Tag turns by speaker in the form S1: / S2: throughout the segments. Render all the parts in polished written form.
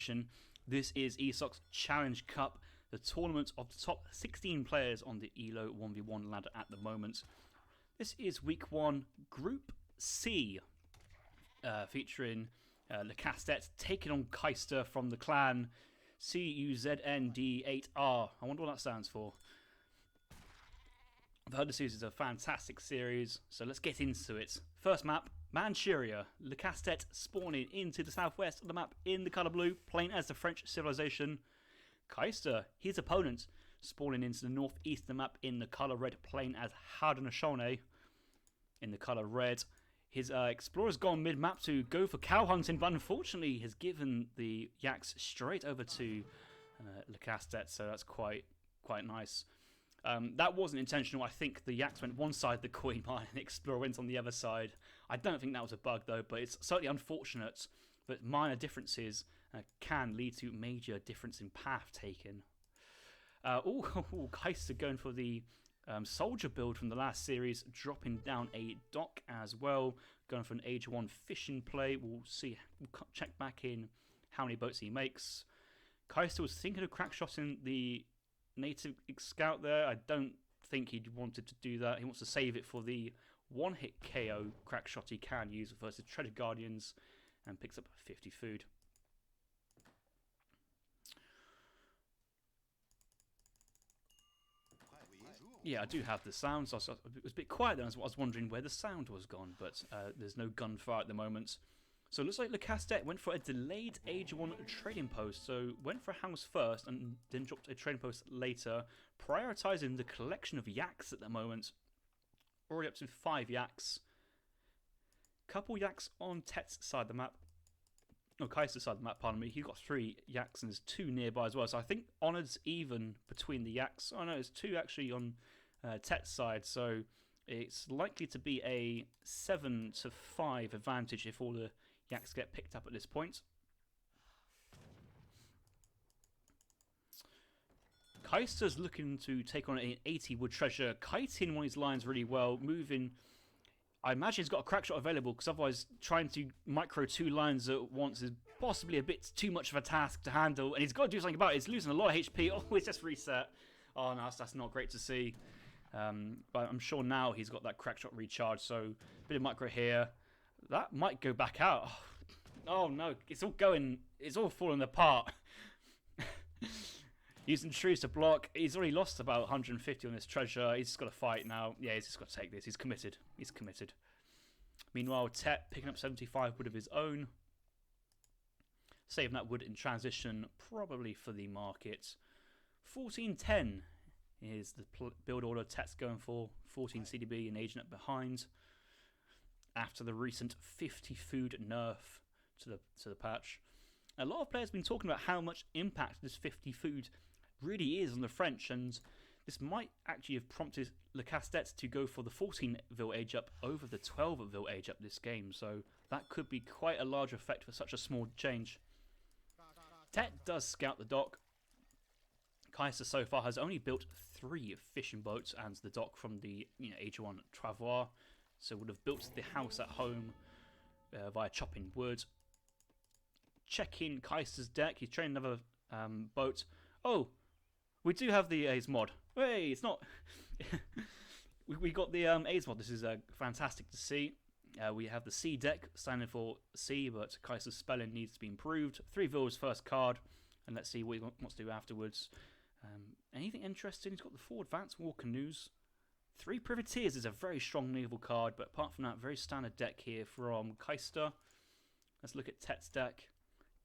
S1: action. This is ESOC Challenge Cup, the tournament of the top 16 players on the ELO 1v1 ladder at the moment. This is week 1, Group C, featuring Lecastet taking on Kaister from the clan CUZND8R. I wonder what that stands for. I've heard the series is a fantastic series, so let's get into it. First map, Manchuria. Lecastet spawning into the southwest of the map in the colour blue, playing as the French civilization. Kaister, his opponent, spawning into the northeast of the map in the colour red, playing as Haudenosaunee in the colour red. His explorer's gone mid-map to go for cow hunting, but unfortunately has given the yaks straight over to Lecastet, so that's quite nice. That wasn't intentional. I think the yaks went one side of the coin and the explorer went on the other side. I don't think that was a bug though, but it's certainly unfortunate that minor differences can lead to major difference in path taken. Kaister going for the soldier build from the last series, dropping down a dock as well, going for an Age 1 fishing play. We'll see. We'll check back in how many boats he makes. Kaister was thinking of crackshotting the native scout there. I don't think he wanted to do that. He wants to save it for the one-hit KO crackshot he can use versus Treasure Guardians, and picks up 50 food. Yeah, I do have the sound, so it was a bit quiet then. I was wondering where the sound was gone, but there's no gunfire at the moment. So it looks like Lecastet went for a delayed Age 1 trading post. So went for a house first and then dropped a trading post later, prioritising the collection of yaks at the moment. Already up to 5 yaks. Couple yaks on Tet's side of the map. No, Kaiser's side of the map, pardon me. He's got 3 yaks and there's 2 nearby as well. So I think Honored's even between the yaks. Oh no, there's 2 actually on Tet's side. So it's likely to be a 7-5 advantage if all the yaks get picked up at this point. Kaister's looking to take on an 80 wood treasure, kiting one of his lines really well, moving. I imagine he's got a crack shot available, because otherwise trying to micro 2 lines at once is possibly a bit too much of a task to handle, and he's got to do something about it. He's losing a lot of HP. Oh, it's just reset. Oh no, that's not great to see. But I'm sure now he's got that crack shot recharged, so a bit of micro here. That might go back out. Oh no, it's all falling apart. Using trees to block. He's already lost about 150 on this treasure. He's just got to fight now. Yeah, he's just got to take this. He's committed. Meanwhile, Tet picking up 75 wood of his own. Saving that wood in transition, probably for the market. 1410 is the build order Tet's going for. 14 CDB and agent up behind. After the recent 50 food nerf to the patch. A lot of players have been talking about how much impact this 50 food really is on the French, and this might actually have prompted Lecastet to go for the 14 vil age up over the 12 vil age up this game, so that could be quite a large effect for such a small change. Tet does scout the dock. Kaister so far has only built 3 fishing boats and the dock from the Age 1 Travois. So would have built the house at home via chopping wood. Checking Kaister's deck. He's training another boat. Oh, we do have the A's mod. Hey, it's not. we got the A's mod. This is fantastic to see. We have the C deck standing for C, but Kaister's spelling needs to be improved. 3 Vil's first card, and let's see what he wants to do afterwards. Anything interesting? He's got the 4 advanced war canoes. 3 Privateers is a very strong naval card, but apart from that, very standard deck here from Kaister. Let's look at Tet's deck.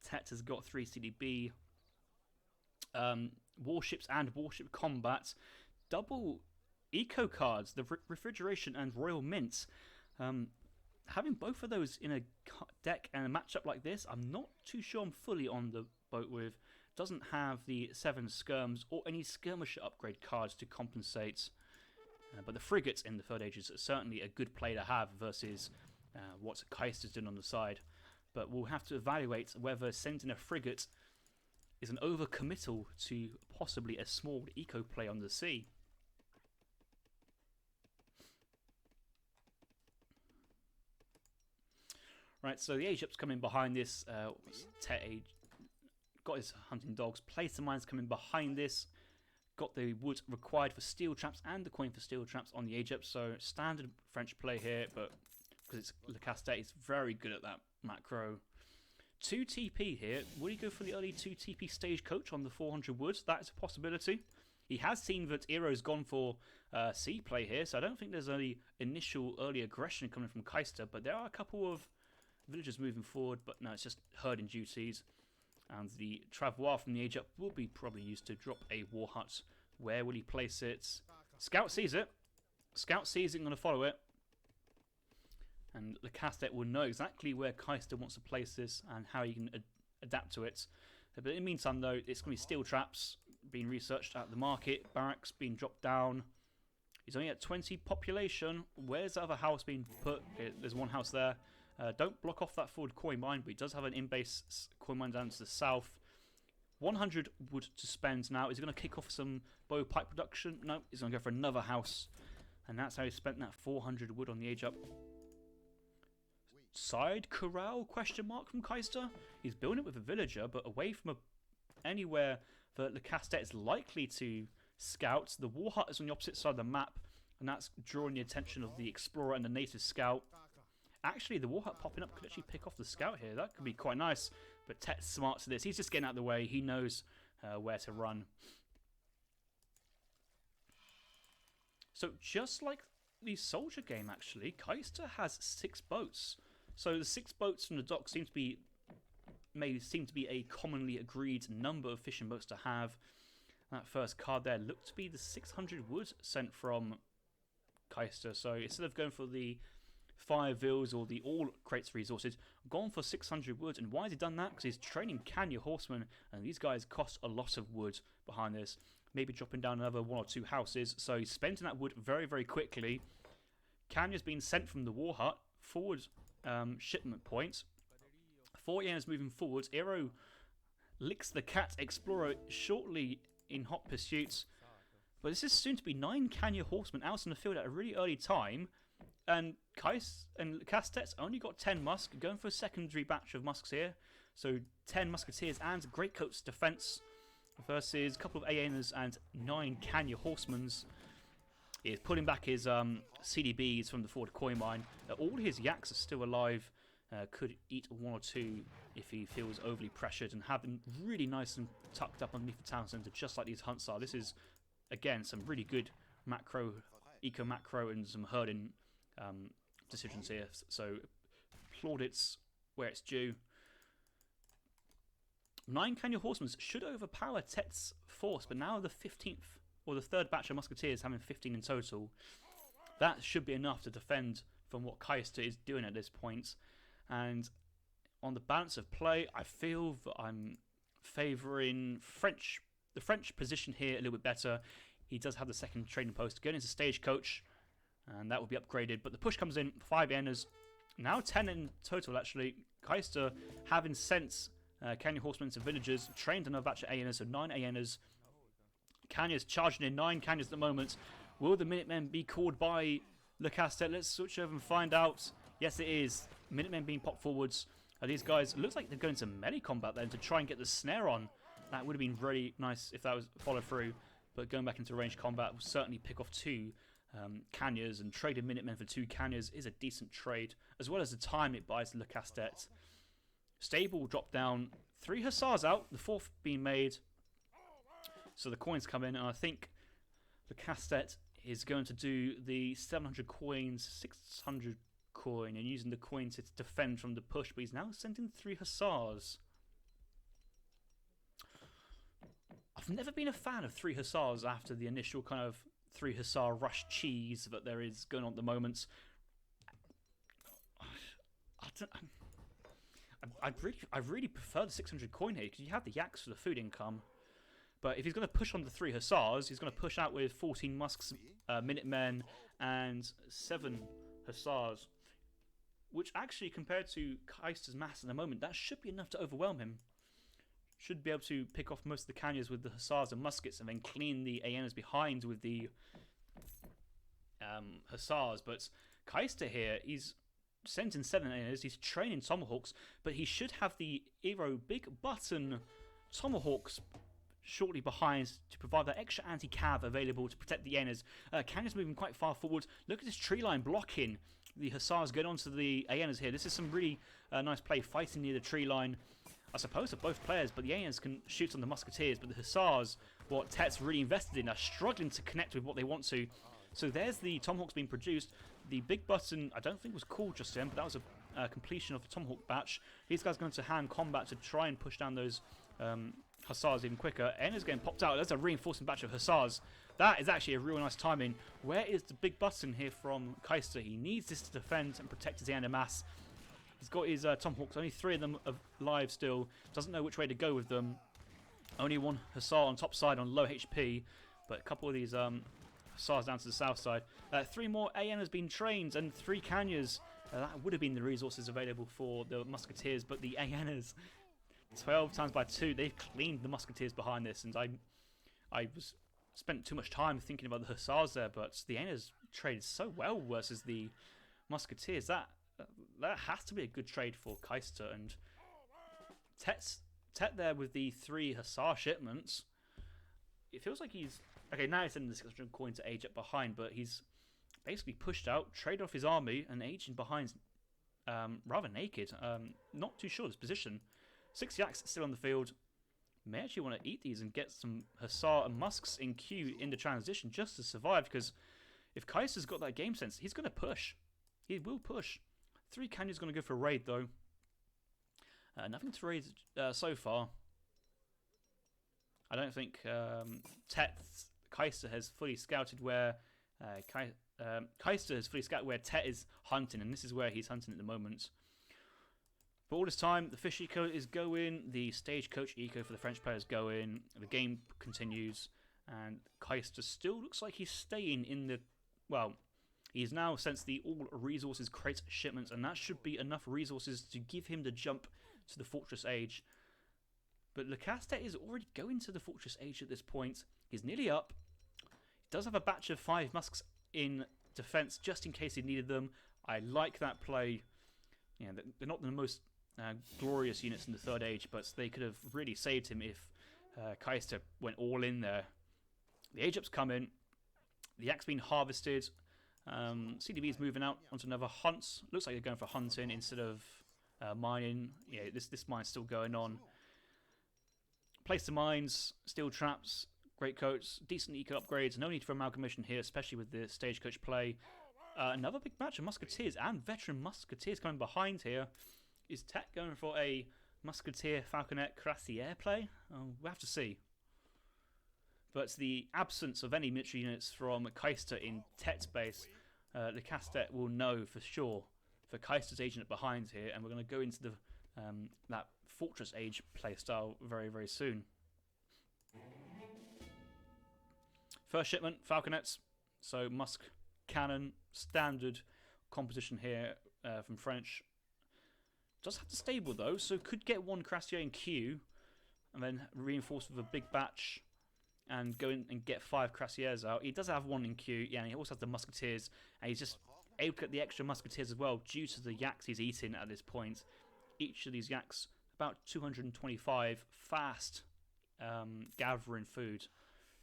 S1: Tet has got 3 CDB. Warships and warship combat. Double eco cards, the refrigeration and royal mints. Having both of those in a deck and a matchup like this, I'm not too sure I'm fully on the boat with. Doesn't have the 7 skirms or any skirmisher upgrade cards to compensate. But the frigates in the Third Age is certainly a good play to have versus what Kaister's doing on the side. But we'll have to evaluate whether sending a frigate is an overcommittal to possibly a small eco play on the sea. Right, so the age up's coming behind this Tet age got his hunting dogs, placed the mines coming behind this, got the wood required for steel traps and the coin for steel traps on the Egypt. So standard French play here, but because it's Le Castellet, he's very good at that macro. 2 TP here. Will he go for the early 2 TP stagecoach on the 400 wood? That is a possibility. He has seen that Eero's gone for C play here, so I don't think there's any initial early aggression coming from Kaister, but there are a couple of villagers moving forward, but no, it's just herding duties. And the travois from the Egypt will be probably used to drop a war hut. Where will he place it? Scout sees it. Scout sees it and going to follow it. And Le Castellet will know exactly where Kaister wants to place this and how he can adapt to it. But in the meantime, though, it's going to be steel traps being researched at the market. Barracks being dropped down. He's only at 20 population. Where's the other house being put? Okay, there's one house there. Don't block off that forward coin mine, but he does have an in-base coin mine down to the south. 100 wood to spend now. Is he going to kick off some bow pipe production? No, he's going to go for another house. And that's how he spent that 400 wood on the age up. Side corral, question mark, from Kaister. He's building it with a villager, but away from anywhere that Le Castellet is likely to scout. The war hut is on the opposite side of the map, and that's drawing the attention of the explorer and the native scout. Actually, the war hut popping up could actually pick off the scout here. That could be quite nice. But Tet's smart to this. He's just getting out of the way. He knows where to run. So just like the soldier game, actually, Kaister has 6 boats. So the 6 boats from the dock seem to be a commonly agreed number of fishing boats to have. That first card there looked to be the 600 wood sent from Kaister. So instead of going for the 5 vills or the all crates resources, gone for 600 wood. And why has he done that? Because he's training Kanya horsemen, and these guys cost a lot of wood behind this. Maybe dropping down another 1 or 2 houses. So he's spending that wood very, very quickly. Kanya's been sent from the war hut forward shipment point. 4 years moving forwards. Eero licks the cat explorer shortly in hot pursuit. But this is soon to be 9 Kanya horsemen out in the field at a really early time. And Castellet's only got 10 musk, going for a secondary batch of musks here. So 10 musketeers and greatcoats defense versus a couple of Aenas and 9 Kanya horsemen's. He's pulling back his CDBs from the forward coin mine. All his yaks are still alive. Could eat 1 or 2 if he feels overly pressured, and have them really nice and tucked up underneath the town centre, just like these hunts are. This is, again, some really good macro, eco-macro, and some herding decisions here. So plaudits where it's due. 9 Kanya horsemen should overpower Tet's force, but now the 15th or the 3rd batch of musketeers having 15 in total. That should be enough to defend from what Kaister is doing at this point. And on the balance of play, I feel that I'm favouring the French position here a little bit better. He does have the 2nd trading post going into stagecoach, and that will be upgraded. But the push comes in, 5 Aenas, now 10 in total actually. Kaister having sent Kanya horsemen to villagers, trained another batch of Aenas, so 9 Aenas. Kanya's charging in 9 Kanyas at the moment. Will the Minutemen be called by Le Castellet? Let's switch over and find out. Yes, it is. Minutemen being popped forwards. These guys, looks like they're going to melee combat then to try and get the snare on. That would have been really nice if that was followed through. But going back into range combat will certainly pick off 2 Kanyas, and trading Minutemen for 2 Kanyas is a decent trade, as well as the time it buys Le Castellet. Stable will drop down. 3 Hussars out, the 4th being made. So the coins come in, and I think Le Castellet is going to do the 700 coins, 600 coin, and using the coin to defend from the push, but he's now sending 3 Hussars. I've never been a fan of 3 Hussars after the initial kind of 3 Hussar rush cheese that there is going on at the moment. I really prefer the 600 coin here, because you have the yaks for the food income. But if he's going to push on the 3 Hussars, he's going to push out with 14 musks, Minutemen, and 7 Hussars. Which actually, compared to Kaister's mass at the moment, that should be enough to overwhelm him. Should be able to pick off most of the Kanyas with the Hussars and muskets, and then clean the Aenas behind with the Hussars. But Kaister here, he's sending 7 Aenas, he's training Tomahawks, but he should have the Eero big button Tomahawks shortly behind to provide that extra anti-cav available to protect the Aenas. Kanya's moving quite far forward. Look at this tree line blocking the Hussars going onto the Aenas here. This is some really nice play, fighting near the tree line. I suppose of both players, but the Aenas can shoot on the Musketeers, but the Hussars, what Tet's really invested in, are struggling to connect with what they want to. So there's the Tomahawks being produced. The big button, I don't think was called just then, but that was a completion of the Tomahawk batch. These guys going to hand combat to try and push down those Hussars even quicker. Aena's getting popped out. There's a reinforcing batch of Hussars. That is actually a real nice timing. Where is the big button here from Kaister? He needs this to defend and protect his Aena mass. He's got his Tomahawks, only 3 of them alive still. Doesn't know which way to go with them. Only 1 Hussar on top side on low HP, but a couple of these Hussars down to the south side. 3 more Aenas been trained and 3 Kanyas. That would have been the resources available for the Musketeers, but the Aenas, 12 times by 2, they've cleaned the Musketeers behind this. And I spent too much time thinking about the Hussars there, but the Aenas traded so well versus the Musketeers. That has to be a good trade for Kaister. And Tet there with the 3 Hussar shipments. It feels like he's... Okay, now he's sending the 600 coin to age up behind, but he's basically pushed out, traded off his army, and aging behind rather naked. Not too sure of his position. 6 Yaks still on the field. May actually want to eat these and get some Hussar and Musks in queue in the transition just to survive, because if Kaiser's got that game sense, he's going to push. He will push. 3 Kanya's going to go for a raid, though. Nothing to raid so far. I don't think Kaister has fully scouted where Kaister has fully scouted where Tet is hunting, and this is where he's hunting at the moment. But all this time, the fish eco is going, the stagecoach eco for the French players going, the game continues, and Kaister still looks like he's staying in the... Well, he's now sent the all resources crate shipments, and that should be enough resources to give him the jump to the Fortress Age. But Lecaste is already going to the Fortress Age at this point. He's nearly up. He does have a batch of 5 Musks in defense just in case he needed them. I like that play. You know, they're not the most glorious units in the 3rd Age, but they could have really saved him if Kaister went all in there. The Age up's coming. The Yak's been harvested. CDB's moving out onto another hunt. Looks like they're going for hunting instead of mining. Yeah, this mine's still going on. Place the mines, steel traps, great coats, decent eco upgrades. No need for amalgamation here, especially with the stagecoach play. Another big match of Musketeers and veteran Musketeers coming behind here. Is Tet going for a Musketeer Falconet Cuirassier play? We'll have to see. But the absence of any military units from Kaister in Tet's base, the Castet will know for sure for Kaister's agent behind here, and we're going to go into the that Fortress Age playstyle very, very soon. First shipment, Falconets. So Musk Cannon, standard composition here from French. Does have to stable though, so could get 1 Cuirassier in queue, and then reinforce with a big batch, and go in and get 5 Cuirassiers out. He does have 1 in queue, yeah, and he also has the Musketeers, and he's just able to get the extra Musketeers as well due to the Yaks he's eating at this point. Each of these Yaks, about 225 fast gathering food.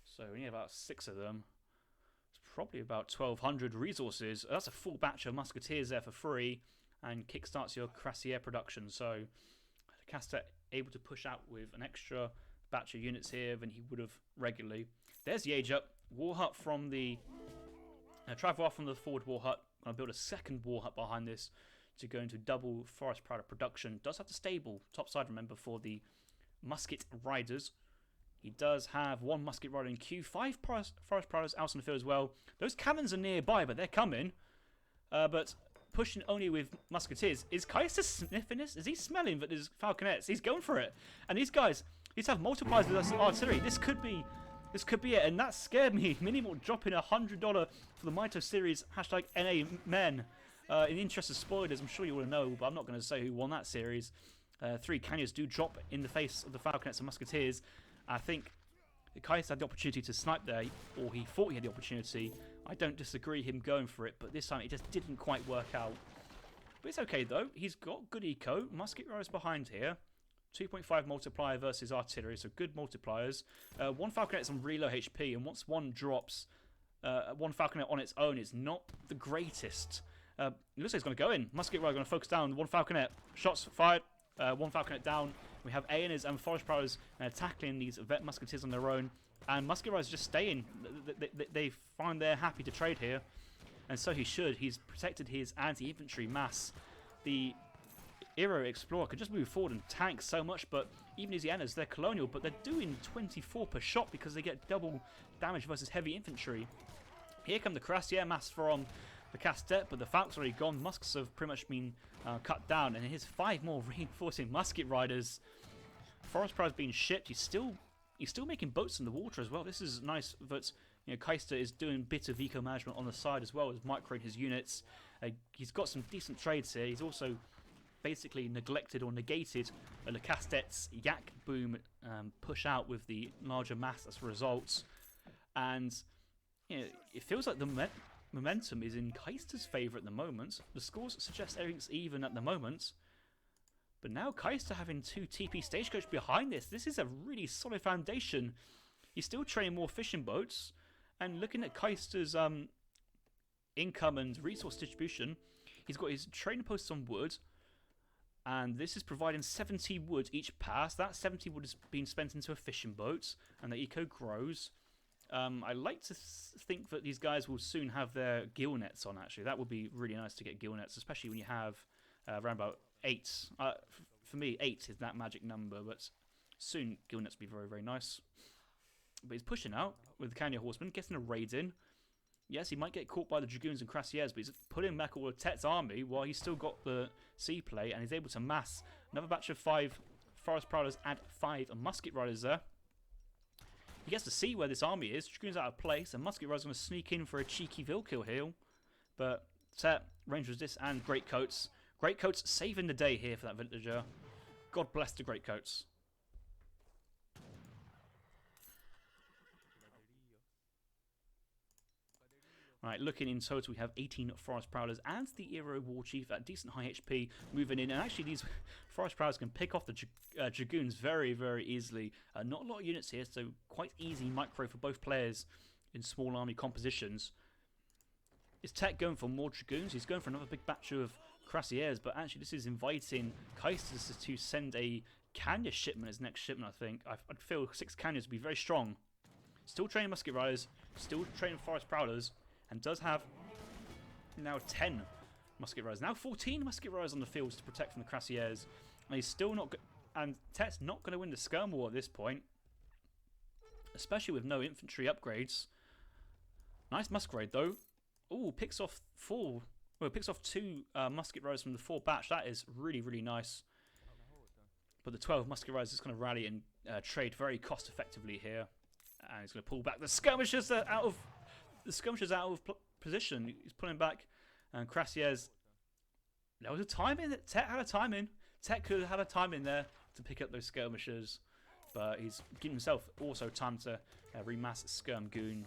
S1: So we need about 6 of them. It's probably about 1,200 resources. That's a full batch of Musketeers there for free, and kickstarts your Cuirassier production. So Castor able to push out with an extra batch of units here than he would have regularly. There's the age up. War hut from the travel from the forward war hut. Going to build a second war hut behind this to go into double Forest Prowler production. Does have to stable top side, remember, for the musket riders. He does have 1 musket rider in queue, 5 Forest Prowlers out on the field as well. Those cannons are nearby, but they're coming. But pushing only with musketeers. Is Kaiser sniffing this? Is he smelling that there's falconets? He's going for it. And these guys, these have multipliers with us artillery. This could be it. And that scared me. Minimalt dropping $100 for the Mito series #NA men. In the interest of spoilers, I'm sure you all know, but I'm not going to say who won that series. 3 Canyons do drop in the face of the falconets and musketeers. I think Kaiser had the opportunity to snipe there, or he thought he had the opportunity. I don't disagree him going for it, but this time it just didn't quite work out. But it's okay though. He's got good eco. Musket riders behind here. 2.5 multiplier versus artillery, so good multipliers. One falconet is on really low HP, and once one drops, one falconet on its own is not the greatest. It looks like it's going to go in. Musket Rider going to focus down. One falconet. Shots fired. One falconet down. We have Aeoners and Forest Prowlers tackling these vet musketeers on their own. And Musket Riders just staying. They find they're happy to trade here. And so he should. He's protected his anti-infantry mass. The Aero Explorer could just move forward and tank so much, but even his Aeoners, they're colonial, but they're doing 24 per shot because they get double damage versus heavy infantry. Here come the Cuirassier mass from the Castet, but the Falc's already gone. Muskets have pretty much been cut down, and here's 5 more reinforcing Musket Riders. Forest Prowler's being shipped. He's still making boats in the water as well. This is nice, but Kaister is doing a bit of eco management on the side as well as microing his units. He's got some decent trades here. He's also basically neglected or negated Le Castet's Yak Boom push out with the larger mass as a result. And it feels like the momentum is in Kaister's favour at the moment. The scores suggest everything's even at the moment. But now Kaister having 2 TP Stagecoach behind this. This is a really solid foundation. He's still training more fishing boats. And looking at Kaister's income and resource distribution, he's got his trading posts on wood. And this is providing 70 wood each pass. That 70 wood is being spent into a fishing boat. And the eco grows. I like to think that these guys will soon have their gill nets on, actually. That would be really nice to get gill nets, especially when you have around about 8. For me, 8 is that magic number, but soon gill nets will be very, very nice. But he's pushing out with the Canyon Horseman, getting a raid in. Yes, he might get caught by the Dragoons and Cuirassiers, but he's putting back all of Tet's army while he's still got the sea play, and he's able to mass another batch of 5 Forest Prowlers and 5 Musket Riders there. He gets to see where this army is. Dragoon's out of place, and Musket Rider's going to sneak in for a cheeky Vilkill heal. But Tet, range resist, and Greatcoats. Greatcoats saving the day here for that villager. God bless the Greatcoats. Right, looking in total, we have 18 Forest Prowlers and the Aero War Chief at decent high HP moving in. And actually, these Forest Prowlers can pick off the Dragoons very, very easily. Not a lot of units here, so quite easy micro for both players in small army compositions. Is Tech going for more Dragoons? He's going for another big batch of Cuirassiers, but actually this is inviting Kaister to send a Kanya shipment as next shipment, I think. I'd feel 6 Kanyas would be very strong. Still training Musket Riders, still training Forest Prowlers. And does have now 10 Musket Riders. Now 14 Musket Riders on the field to protect from the Cuirassiers. And he's still not... And Tet's not going to win the Skirm War at this point. Especially with no infantry upgrades. Nice Musket Raid though. Ooh, picks off 4... Well, picks off 2 Musket Riders from the 4 batch. That is really, really nice. But the 12 Musket Riders is going to rally and trade very cost effectively here. And he's going to pull back. The Skirmishers are out of... The Skirmishers out of position. He's pulling back. And Cuirassiers. There was a time in it. Tet had a time in. Tet could have had a time in there to pick up those Skirmishers. But he's giving himself also time to remass Skirm Goon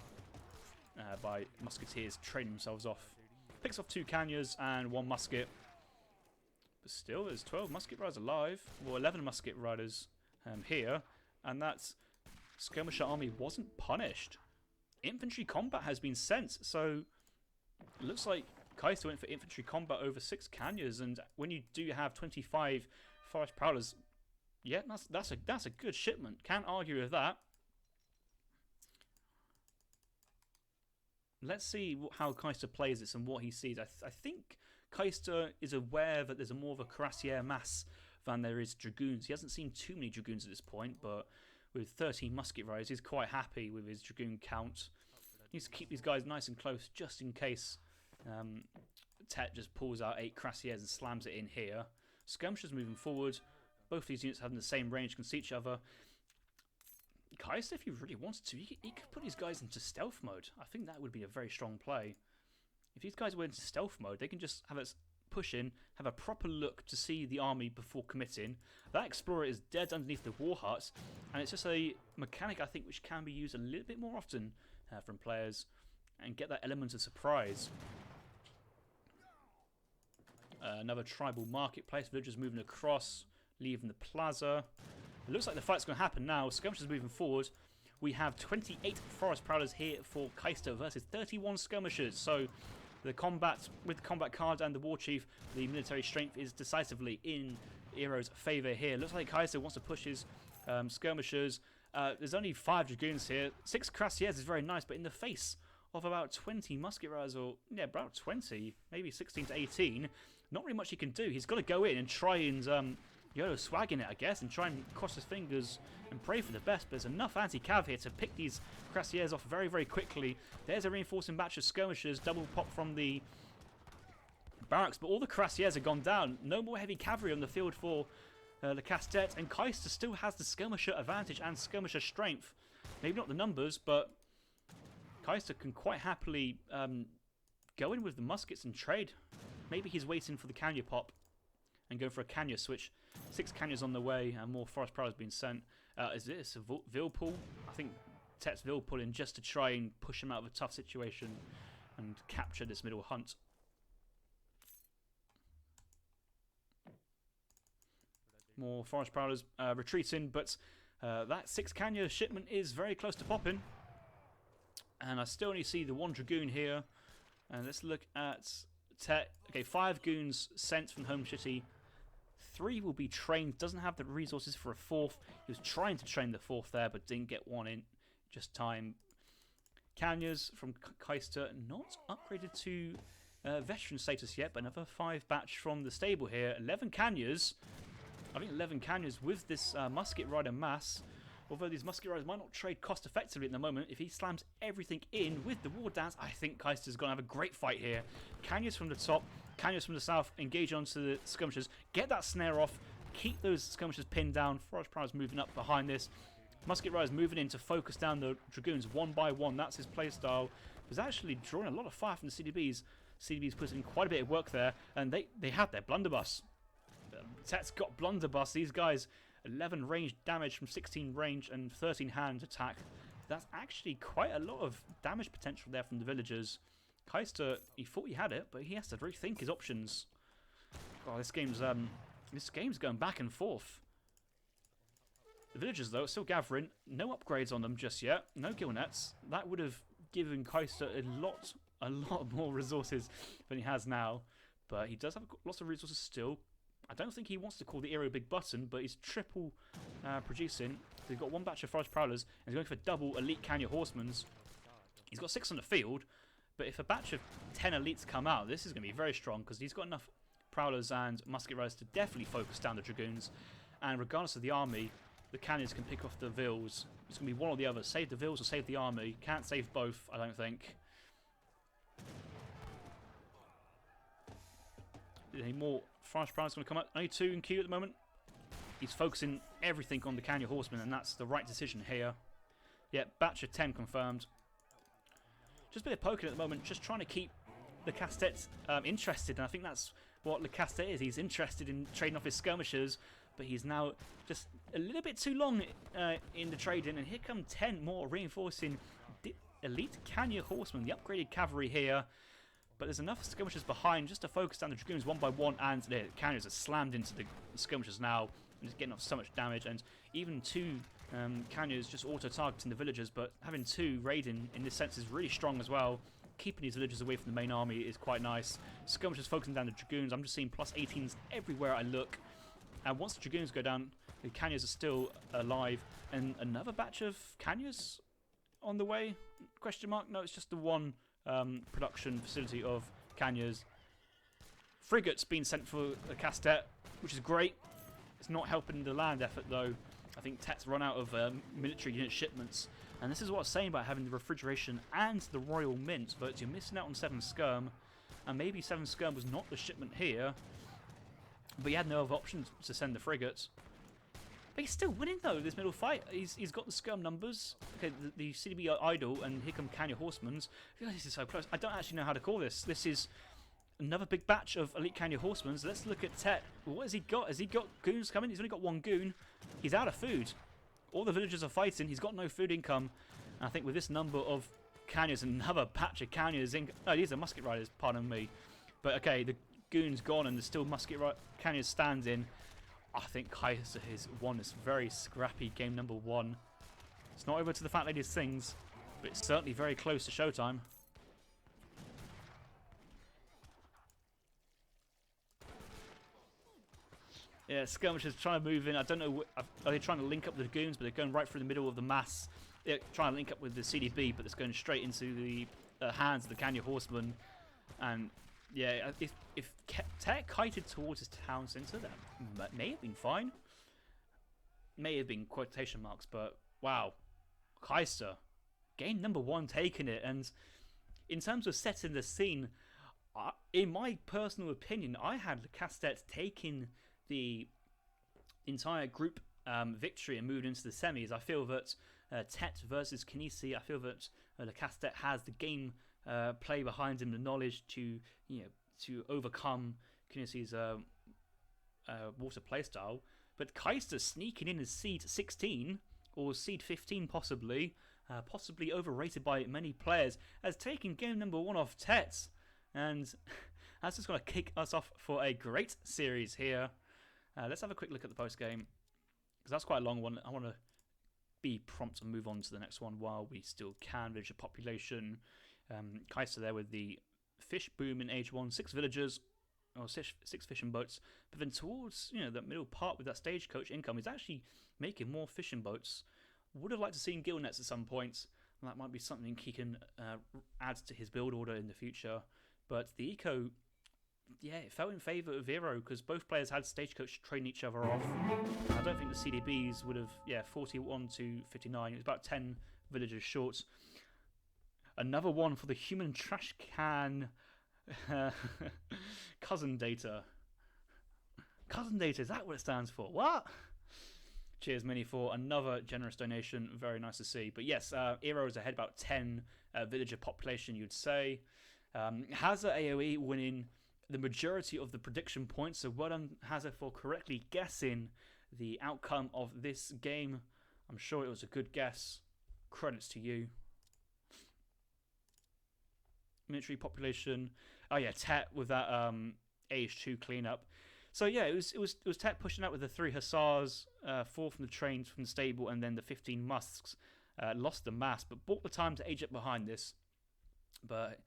S1: by Musketeers trading themselves off. Picks off 2 Kanyas and 1 Musket. But still, there's 12 Musket Riders alive. Well, 11 Musket Riders here. And that Skirmisher army wasn't punished. Infantry combat has been sent, so it looks like Kaister went for infantry combat over 6 Kanyas, and when you do have 25 Forest Prowlers, yeah, that's a good shipment. Can't argue with that. Let's see how Kaister plays this and what he sees. I think Kaister is aware that there's more of a Cuirassier mass than there is Dragoons. He hasn't seen too many Dragoons at this point, but with 13 Musket Riders, he's quite happy with his Dragoon count. He needs to keep these guys nice and close just in case Tet just pulls out 8 Cuirassiers and slams it in here. Skirmishers moving forward. Both these units having the same range, can see each other. Kaister, if he really wanted to, he could put these guys into stealth mode. I think that would be a very strong play. If these guys were into stealth mode, they can just have us push in, have a proper look to see the army before committing. That Explorer is dead underneath the war huts, and it's just a mechanic I think which can be used a little bit more often from players and get that element of surprise. Another tribal marketplace, villagers moving across, leaving the plaza. It looks like the fight's going to happen now. Skirmishers moving forward. We have 28 Forest Prowlers here for Kaister versus 31 Skirmishers. So the combat, with the combat card and the War Chief, the military strength is decisively in Eero's favour here. Looks like Kaister wants to push his Skirmishers. There's only 5 Dragoons here. 6 Cuirassiers is very nice, but in the face of about 20 Musket Riders, or yeah, about 20, maybe 16 to 18, not really much he can do. He's got to go in and try and YOLO swag in it, I guess, and try and cross his fingers and pray for the best. But there's enough anti-cav here to pick these Cuirassiers off very, very quickly. There's a reinforcing batch of Skirmishers, double pop from the barracks, but all the Cuirassiers have gone down. No more heavy cavalry on the field for Le Casse-Tête, and Kaister still has the Skirmisher advantage and Skirmisher strength. Maybe not the numbers, but Kaister can quite happily go in with the muskets and trade. Maybe he's waiting for the Kanya pop and go for a Kanya switch. 6 Kanyas on the way, and more Forest Prowlers being sent. Is this a Vilpool? I think Tet's Vilpool in just to try and push him out of a tough situation and capture this middle hunt. More Forest Prowlers retreating, but that 6 Kanya shipment is very close to popping. And I still only see the 1 Dragoon here. And let's look at Tet. Okay, 5 goons sent from home city. 3 will be trained. Doesn't have the resources for a 4th. He was trying to train the 4th there, but didn't get one in just time. Kanyas from Kaister, not upgraded to veteran status yet, but another 5 batch from the stable here. 11 Kanyas. I think 11 Kanyas with this Musket Rider mass. Although these Musket Riders might not trade cost effectively at the moment, if he slams everything in with the War Dance, I think Kaister's going to have a great fight here. Kanyas from the top, Kanyas from the south, engage onto the Skirmishers, get that snare off, keep those Skirmishers pinned down. Forest Prowlers moving up behind this. Musket Riders moving in to focus down the Dragoons one by one. That's his playstyle. He's actually drawing a lot of fire from the CDBs. CDBs putting in quite a bit of work there, and they had their blunderbuss. Tet's got blunderbuss. These guys, 11 range damage from 16 range and 13 hand attack. That's actually quite a lot of damage potential there from the villagers. Kaister, he thought he had it, but he has to rethink his options. Oh, this game's going back and forth. The villagers, though, are still gathering. No upgrades on them just yet. No kill nets. That would have given Kaister a lot more resources than he has now. But he does have lots of resources still. I don't think he wants to call the Eero big button, but he's triple producing. So he's got 1 batch of Forest Prowlers, and he's going for double Elite Kanya Horsemans. He's got 6 on the field, but if a batch of 10 elites come out, this is going to be very strong, because he's got enough Prowlers and Musket Riders to definitely focus down the Dragoons. And regardless of the army, the Canyons can pick off the Vils. It's going to be one or the other. Save the Vils or save the army. Can't save both, I don't think. Any more Forest Prowlers going to come up? Only 2 in queue at the moment. He's focusing everything on the Kanya Horsemen, and that's the right decision here. Yeah, batch of 10 confirmed. Just a bit of poking at the moment, just trying to keep Le Casse-Tête interested, and I think that's what Le Casse-Tête is. He's interested in trading off his skirmishers, but he's now just a little bit too long in the trading, and here come 10 more reinforcing Elite Kanya Horsemen, the upgraded cavalry here. But there's enough skirmishers behind just to focus down the Dragoons one by one, and the Canyons are slammed into the skirmishers now, and just getting off so much damage. And even 2 Canyons just auto-targeting the villagers, but having 2 raiding in this sense is really strong as well. Keeping these villagers away from the main army is quite nice. Skirmishers focusing down the Dragoons. I'm just seeing plus 18s everywhere I look. And once the Dragoons go down, the Canyons are still alive. And another batch of Canyons on the way? Question mark? No, it's just the 1 production facility of Canyons. Frigates being sent for the Casse-Tête, which is great. It's not helping the land effort though. I think Tet's run out of military unit shipments, and this is what I was saying about having the refrigeration and the Royal Mint, but you're missing out on 7 skirm, and maybe 7 skirm was not the shipment here, but he had no other options to send the frigates. But he's still winning though, this middle fight. He's got the skirm numbers. Okay, the CDB are idle, and here come Kanya Horsemans. This is so close. I don't actually know how to call this. This is another big batch of Elite Kanya Horsemans. Let's look at Tet. What has he got? Has he got goons coming? He's only got 1 goon. He's out of food. All the villagers are fighting. He's got no food income. And I think with this number of Kanyas, another batch of Kanyas in. Oh, these are Musket Riders, pardon me. But okay, the goon's gone, and there's still Kanyas standing. I think kaister has won this very scrappy game number 1. It's not over to the Fat Lady Sings, but it's certainly very close to showtime. Yeah, Skirmishers trying to move in. I don't know, are they trying to link up with the Goons, but they're going right through the middle of the mass. They're trying to link up with the CDB, but it's going straight into the hands of the Kanya Horseman. And yeah, if Tech kited towards his town centre, that may have been fine. May have been quotation marks, but wow. Kaister, game number 1 taking it. And in terms of setting the scene, in my personal opinion, I had Castet taking the entire group victory and moved into the semis. I feel that Tet versus Kinesi, I feel that Castet has the game play behind him, the knowledge to overcome Kinesi's water playstyle. But Kaister sneaking in as seed 16 or seed 15 possibly overrated by many players, has taken game number 1 off Tet, and that's just going to kick us off for a great series here. Let's have a quick look at the post game, because that's quite a long one. I want to be prompt and move on to the next one while we still can. Villager population, Kaiser there with the fish boom in age 1, 6 villagers, or 6 fishing boats. But then towards that middle part with that stagecoach income, he's actually making more fishing boats. Would have liked to see guild nets at some point. That might be something he can add to his build order in the future. But the eco, yeah, it fell in favour of Vero because both players had stagecoach trading each other off. I don't think the CDBs would have, 41 to 59. It was about 10 villagers short. Another one for the human trash can cousin data. Cousin data, is that what it stands for? What? Cheers, Mini, for another generous donation. Very nice to see. But yes, Eero is ahead about 10 villager population, you'd say. Hazard AoE winning the majority of the prediction points. So well done, Hazard, for correctly guessing the outcome of this game. I'm sure it was a good guess. Credits to you. Military population. Oh yeah, Tet with that age 2 cleanup. So yeah, it was Tet pushing out with the 3 Hussars, 4 from the trains from the stable, and then the 15 Musks. Lost the mass, but bought the time to age up behind this. But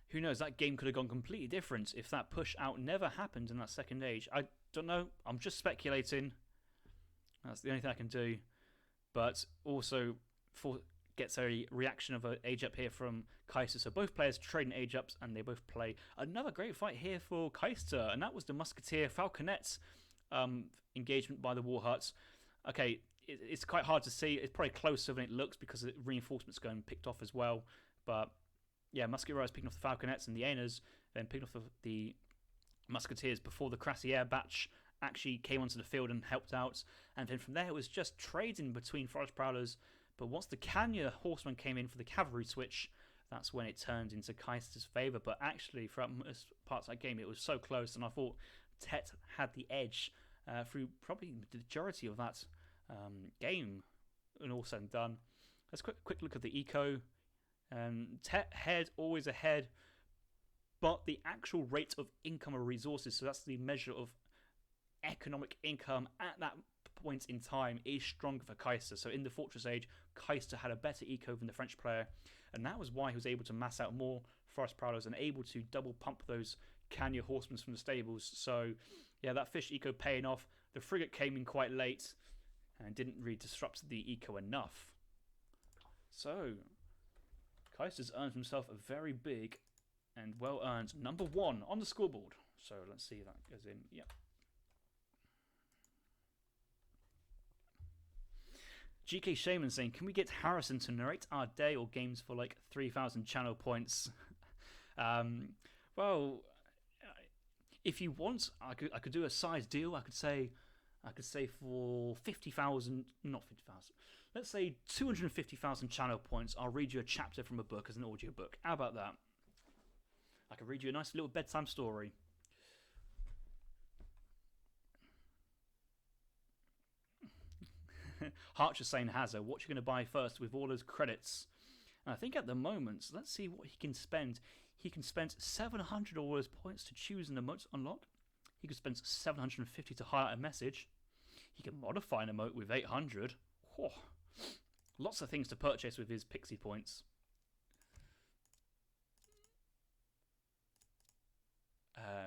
S1: who knows, that game could have gone completely different if that push out never happened in that second age. I don't know, I'm just speculating. That's the only thing I can do. But also, gets a reaction of an age up here from Kaister. So both players trading age ups, and they both play another great fight here for Kaister, and that was the Musketeer Falconets engagement by the War Huts. Okay, it's quite hard to see. It's probably closer than it looks because the reinforcements going picked off as well. But yeah, Musketeer is picking off the Falconets, and the Aeners then picking off the Musketeers before the Crassier batch actually came onto the field and helped out. And then from there, it was just trading between Forest Prowlers. But once the Kanya Horseman came in for the cavalry switch, that's when it turned into Kaister's favour. But actually, throughout most parts of that game, it was so close, and I thought Tet had the edge through probably the majority of that game, and all said and done. Let's quick look at the eco. Tet head, always ahead, but the actual rate of income or resources, so that's the measure of economic income at that point in time, is stronger for Kaister. So in the Fortress Age, Kaister had a better eco than the French player, and that was why he was able to mass out more Forest Prowlers and able to double pump those Kanya Horsemen from the stables. So yeah, that fish eco paying off. The frigate came in quite late and didn't really disrupt the eco enough. So Kaister's earned himself a very big and well-earned number 1 on the scoreboard. So let's see if that goes in. Yep. GK Shaman saying, can we get Harrison to narrate our day or games for like 3,000 channel points? Well, if you want, I could do a size deal. I could say for 50,000, not 50,000. Let's say 250,000 channel points. I'll read you a chapter from a book as an audio book. How about that? I could read you a nice little bedtime story. Harcher saying, Hazard, what you going to buy first with all those credits? And I think at the moment, let's see what he can spend. He can spend 700 all those points to choose an emote unlock. He could spend 750 to highlight a message. He can modify an emote with 800. Whew. Lots of things to purchase with his pixie points.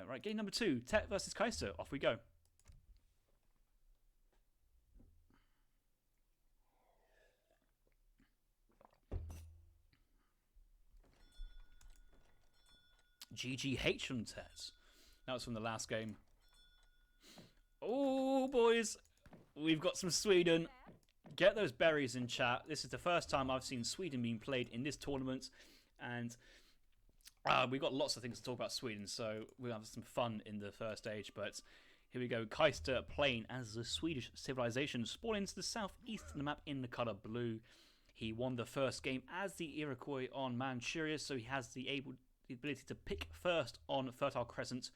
S1: Right, game number 2, Tet versus Kaister. Off we go. GGH from Tet. That was from the last game. Oh, boys. We've got some Sweden. Get those berries in chat. This is the first time I've seen Sweden being played in this tournament. And we've got lots of things to talk about Sweden, so we'll have some fun in the first stage. But here we go. Kaister playing as the Swedish civilization, spawning to the southeast of the map in the colour blue. He won the first game as the Iroquois on Manchuria, so he has the ability to pick first on Fertile Crescent.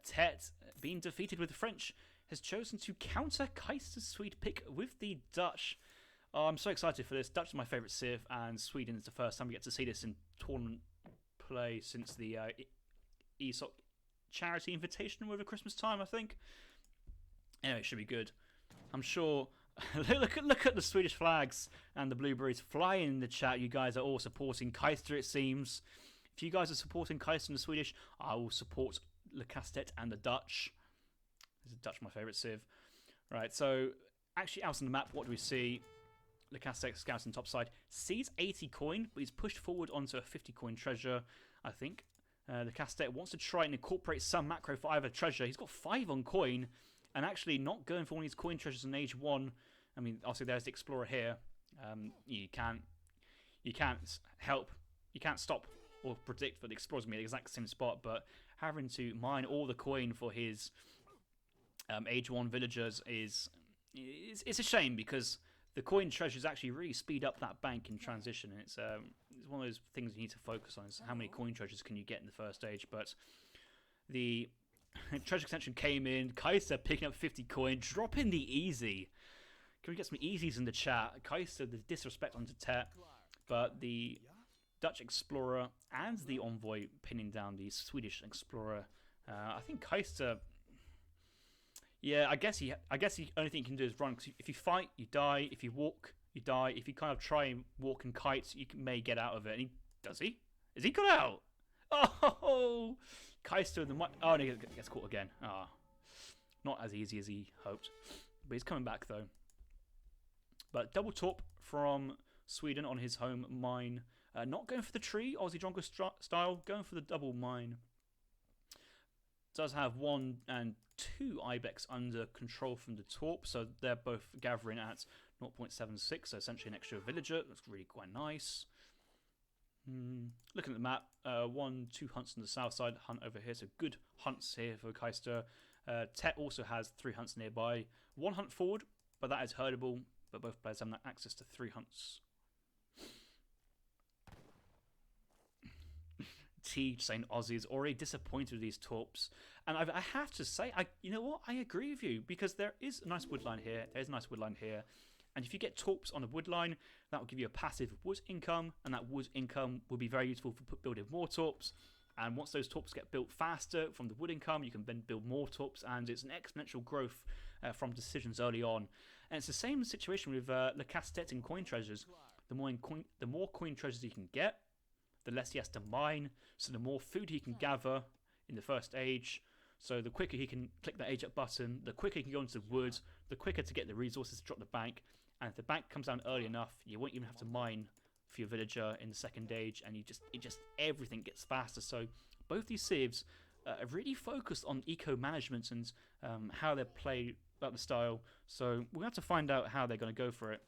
S1: Tet, being defeated with the French, has chosen to counter Kaister's Swede pick with the Dutch. Oh, I'm so excited for this. Dutch is my favourite civ, and Sweden is the first time we get to see this in tournament play since the ESOC Charity Invitational over Christmas time, I think. Anyway, it should be good. I'm sure. look at the Swedish flags and the blueberries flying in the chat. You guys are all supporting Kaister, it seems. If you guys are supporting Kaister and the Swedish, I will support Le Castet and the Dutch. This is Dutch, my favourite civ. Right, so actually out on the map, what do we see? Le Castet scouts on the top side. Sees 80 coin, but he's pushed forward onto a 50 coin treasure, I think. Le Castet wants to try and incorporate some macro for either treasure. He's got 5 on coin, and actually not going for one of these coin treasures in age 1. I mean, obviously there's the Explorer here. You can't help, you can't stop or predict that the Explorer's going to be the exact same spot, but having to mine all the coin for his age 1 villagers is it's a shame, because the coin treasures actually really speed up that bank in transition. And it's one of those things you need to focus on, is how many coin treasures can you get in the first stage. But the treasure extension came in, Kaister picking up 50 coin, dropping the easy. Can we get some easies in the chat? Kaister, the disrespect onto Tet, but the Dutch Explorer and the Envoy pinning down the Swedish Explorer. I think Kaister, yeah, I guess the only thing you can do is run. Cause if you fight, you die. If you walk, you die. If you kind of try and walk and kite, you may get out of it. And does he? Is he got out? Oh, Kaister, oh, no, he gets caught again. Ah, not as easy as he hoped. But he's coming back though. But double top from Sweden on his home mine. Not going for the tree, Aussie Drongo style, going for the double mine. Does have 1 and 2 Ibex under control from the Torp, so they're both gathering at 0.76, so essentially an extra villager. That's really quite nice. Looking at the map, 1, 2 hunts on the south side, hunt over here, so good hunts here for Kaister. Tet also has 3 hunts nearby. 1 hunt forward, but that is herdable, but both players have access to 3 hunts. T saying Aussie is already disappointed with these Torps, and I have to say, you know what, I agree with you, because there is a nice woodline here, there's a nice woodline here, and if you get Torps on a woodline, that will give you a passive wood income, and that wood income will be very useful for building more Torps. And once those Torps get built faster from the wood income, you can then build more Torps, and it's an exponential growth from decisions early on. And it's the same situation with Le Castet and coin treasures. The more coin treasures you can get, the less he has to mine, so the more food he can gather in the first age. So the quicker he can click the age up button, the quicker he can go into the woods, the quicker to get the resources to drop the bank. And if the bank comes down early enough, you won't even have to mine for your villager in the second age, and everything gets faster. So both these civs are really focused on eco management and how they play about the style. So we'll have to find out how they're going to go for it.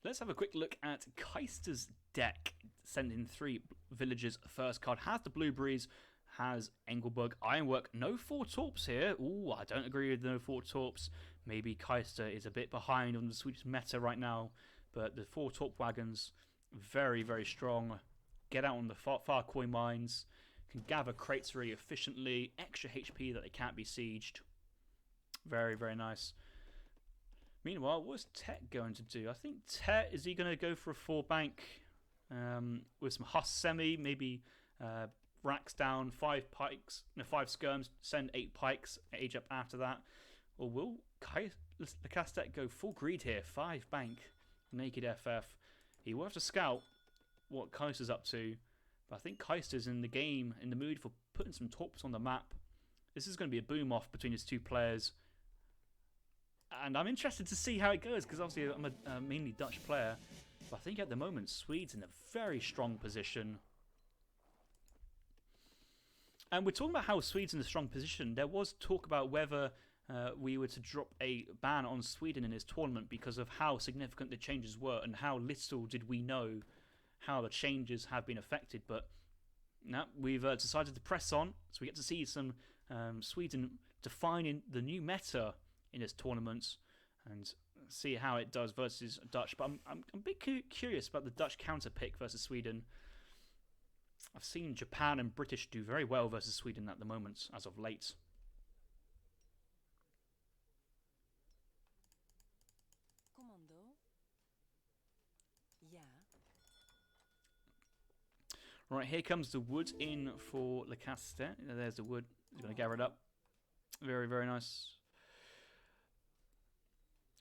S1: Let's have a quick look at Kaister's deck. Sending 3 villagers. First card has the blueberries, has Engelberg, Ironwork. No 4 Torps here. Ooh, I don't agree with no 4 Torps. Maybe Kaister is a bit behind on the Swedish meta right now, but the 4 Torp wagons, very, very strong. Get out on the far coin mines, can gather crates really efficiently, extra HP that they can't be sieged. Very, very nice. Meanwhile, what's Tet going to do? I think Tet, is he going to go for a 4 bank with some Huss semi, maybe Racks down, 5 pikes, no, 5 skirms, send 8 pikes, age up after that. Or will Lacastet go full greed here? 5 bank, naked FF. He will have to scout what Kaister's up to, but I think Kaister's in the game, in the mood for putting some torps on the map. This is going to be a boom off between his two players, and I'm interested to see how it goes, because obviously I'm a mainly Dutch player, but I think at the moment Swede's in a very strong position. And we're talking about how Swede's in a strong position. There was talk about whether we were to drop a ban on Sweden in this tournament because of how significant the changes were and how little did we know how the changes have been affected. But now we've decided to press on, so we get to see some Sweden defining the new meta in this tournament and see how it does versus Dutch. But I'm a bit curious about the Dutch counter pick versus Sweden. I've seen Japan and British do very well versus Sweden at the moment, as of late.
S2: Commando. Yeah.
S1: Right, here comes the wood in for Lacastet. There's the wood. He's going to gather it up. Very, very nice.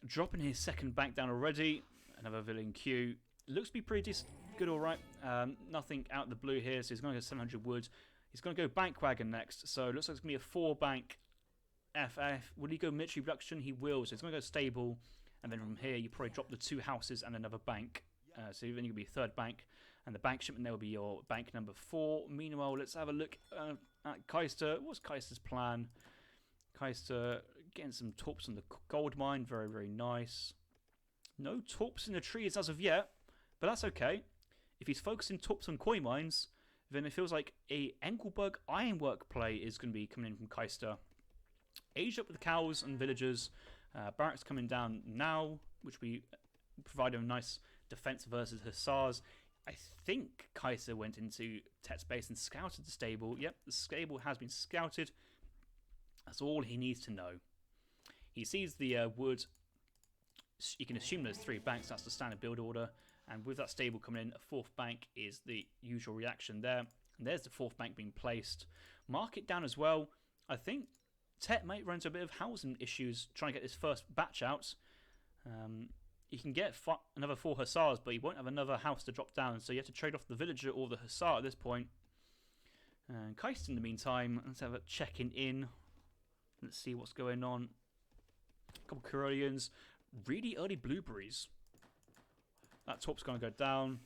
S1: Dropping his second bank down already. Another villain queue. Looks to be pretty good, all right. Nothing out of the blue here, so he's going to go 700 wood. He's going to go bank wagon next, so it looks like it's going to be a 4 bank FF. Will he go military production? He will, so he's going to go stable, and then from here you probably drop the 2 houses and another bank. So then you'll be a 3rd bank, and the bank shipment there will be your bank number 4. Meanwhile, let's have a look at Kaister. What's Kaister's plan? Kaister getting some torps on the gold mine, very, very nice. No torps in the trees as of yet, but that's okay. If he's focusing torps on coin mines, then it feels like a Engelberg ironwork play is going to be coming in from Kaister. Age up with the cows and villagers. Barracks coming down now, which we provide a nice defense versus hussars. I think Kaiser went into Tet's base and scouted the stable. Yep, the stable has been scouted. That's all he needs to know. He sees the wood. You can assume there's 3 banks. That's the standard build order. And with that stable coming in, a 4th bank is the usual reaction there. And there's the 4th bank being placed. Mark it down as well. I think Tet might run into a bit of housing issues trying to get this first batch out. You can get another 4 hussars, but you won't have another house to drop down. So you have to trade off the villager or the hussar at this point. And Kaister, in the meantime, let's have a checking in. Let's see what's going on. A couple of Caroleans. Really early blueberries. That torp's going to go down.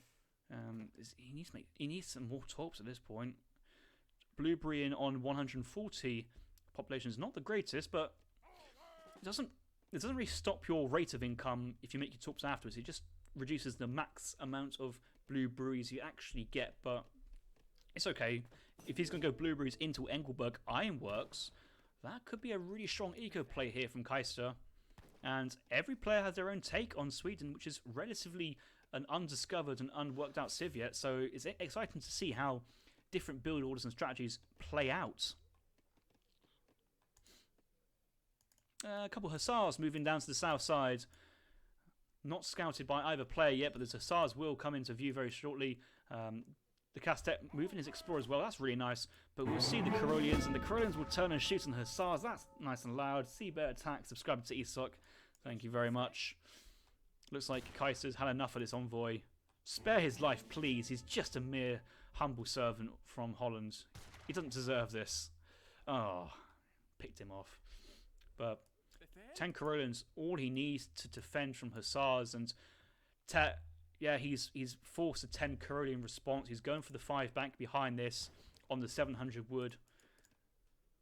S1: He needs some more torps at this point. Blueberry in on 140. Population is not the greatest, but it doesn't really stop your rate of income if you make your torps afterwards. It just reduces the max amount of blueberries you actually get, but it's okay. If he's going to go blueberries into Engelberg Ironworks, that could be a really strong eco play here from Kaister. And every player has their own take on Sweden, which is relatively an undiscovered and unworked out civ yet. So it's exciting to see how different build orders and strategies play out. A couple of hussars moving down to the south side. Not scouted by either player yet, but the hussars will come into view very shortly. The Castet moving his explorer as well. That's really nice. But we'll see the Caroleans, and the Caroleans will turn and shoot on the hussars. That's nice and loud. See better attack. Subscribe to ESOC. Thank you very much. Looks like Kaiser's had enough of this envoy. Spare his life, please. He's just a mere humble servant from Holland. He doesn't deserve this. Oh, picked him off. But 10 Caroleans, all he needs to defend from hussars. And Tet, yeah, he's forced a 10 Carolean response. He's going for the 5 bank behind this on the 700 wood.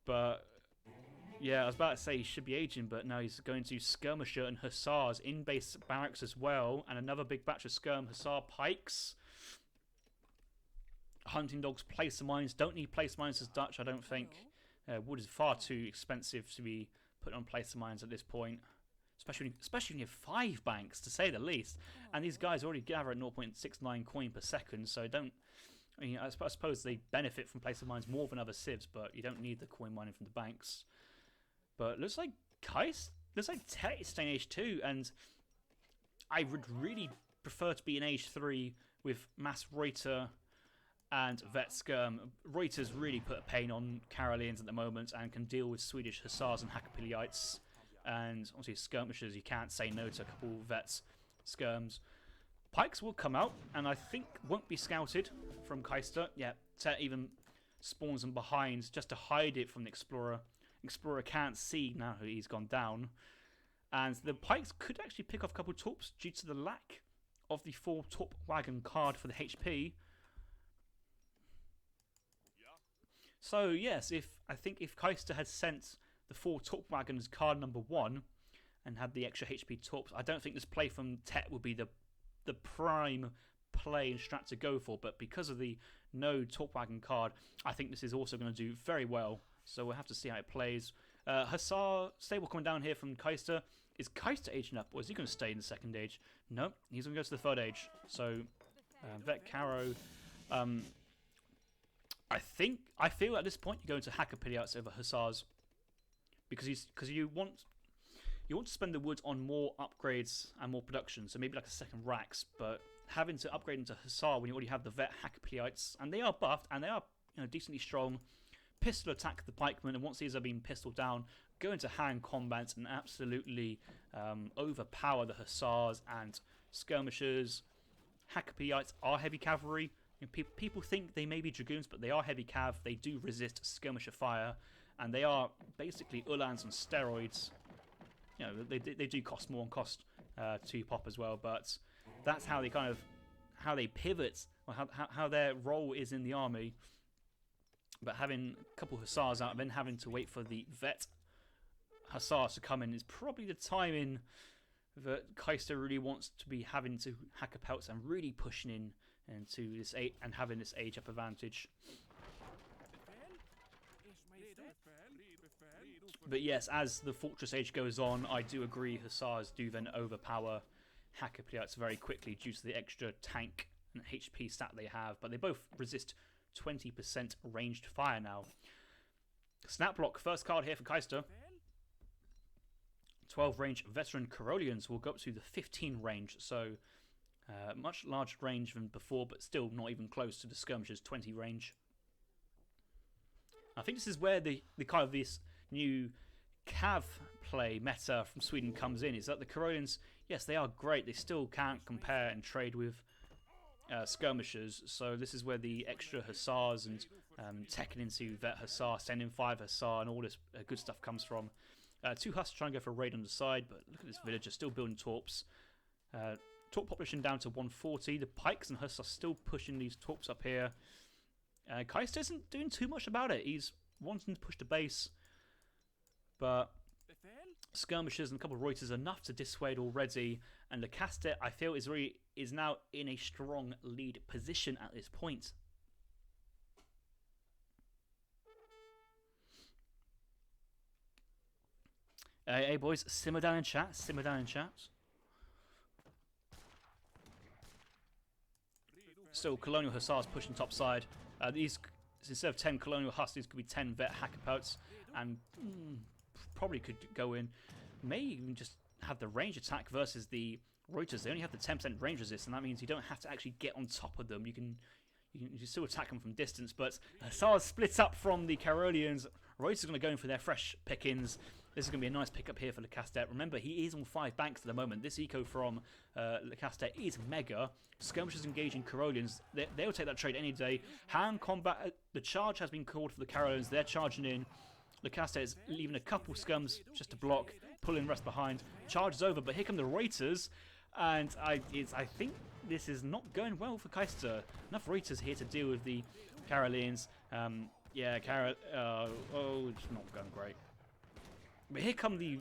S1: But yeah, I was about to say he should be aging, but no, he's going to skirmisher and hussars in base barracks as well, and another big batch of skirm hussar pikes. Hunting dogs, placer mines. Don't need placer mines as Dutch, I don't think. Wood is far too expensive to be put on placer mines at this point, especially when you have 5 banks, to say the least. And these guys already gather at 0.69 coin per second, so don't. I mean, I suppose they benefit from placer mines more than other civs, but you don't need the coin mining from the banks. But looks like Tet is staying age 2, and I would really prefer to be in age 3 with Mass Reuter and Vetskirm. Reuters really put a pain on Karelians at the moment and can deal with Swedish Hussars and Hakkapeliites. And obviously skirmishers, you can't say no to a couple Vets, Skirms. Pikes will come out, and I think won't be scouted from Kaister. Yeah, Tet even spawns them behind just to hide it from the Explorer. Explorer can't see now that he's gone down. And the Pikes could actually pick off a couple of torps due to the lack of the 4 Torp Wagon card for the HP. So yes, I think if Kaister had sent the 4 Torp Wagons card number 1 and had the extra HP Torps, I don't think this play from Tet would be the prime play and strat to go for. But because of the no Torp Wagon card, I think this is also going to do very well. So we'll have to see how it plays. Hussar stable coming down here from Kaister. Is Kaister aging up, or is he going to stay in the second age? No, he's going to go to the third age. So Vet Caro. I feel at this point you go into Hakkapeliites over Hussars because you want to spend the wood on more upgrades and more production. So maybe like a second Rax, but having to upgrade into Hussar when you already have the Vet Hakkapeliites, and they are buffed and they are decently strong. Pistol attack the pikemen, and once these are being pistoled down, go into hand combat and absolutely overpower the Hussars and skirmishers. Hakkapeliites are heavy cavalry. People think they may be dragoons, but they are heavy cav. They do resist skirmisher fire, and they are basically Uhlans on steroids. They do cost more and cost 2 pop as well, but that's how they pivot, or how their role is in the army. But having a couple Hussars out and then having to wait for the Vet Hussars to come in is probably the timing that Kaister really wants to be having to Hakkapeliites and really pushing in into this and having this age up advantage. But yes, as the Fortress age goes on, I do agree Hussars do then overpower Hakkapeliites very quickly due to the extra tank and HP stat they have. But they both resist 20% ranged fire now. Snaplock, first card here for Kaister. 12 range veteran Karelians will go up to the 15 range, so much larger range than before, but still not even close to the skirmishers 20 range. I think this is where the kind of this new cav play meta from Sweden comes in, is that the Karelians, yes, they are great, they still can't compare and trade with skirmishers, so this is where the extra Hussars and teching into Vet Hussar, sending 5 Hussar and all this good stuff comes from. 2 Hussars trying to go for a raid on the side, but look at this villager still building torps. Torp population down to 140. The Pikes and Hussars are still pushing these torps up here. Kaister isn't doing too much about it. He's wanting to push the base, but skirmishers and a couple of Reuters enough to dissuade already. And Lecaste, I feel, is now in a strong lead position at this point. Hey boys, simmer down in chat. Simmer down in chat. Still, Colonial Hussars pushing top side. These, instead of 10 Colonial Hussars, could be 10 Vet Hakkapeliites, and probably could go in. May even just have the range attack versus the Reuters. They only have the 10% range resist, and that means you don't have to actually get on top of them. You can still attack them from distance, but Hussars split up from the Karelians. Reuters are going to go in for their fresh pickings. This is going to be a nice pickup here for Lecaste. Remember, he is on 5 banks at the moment. This eco from Lecaste is mega. Skirmishers engaging Karelians. They'll take that trade any day. Hand combat. The charge has been called for the Karelians. They're charging in. Lecaste is leaving a couple skirms just to block, pulling the rest behind. Charge is over, but here come the Reuters. And I think this is not going well for Kaister. Enough Reuters here to deal with the Karelians. It's not going great. But here come the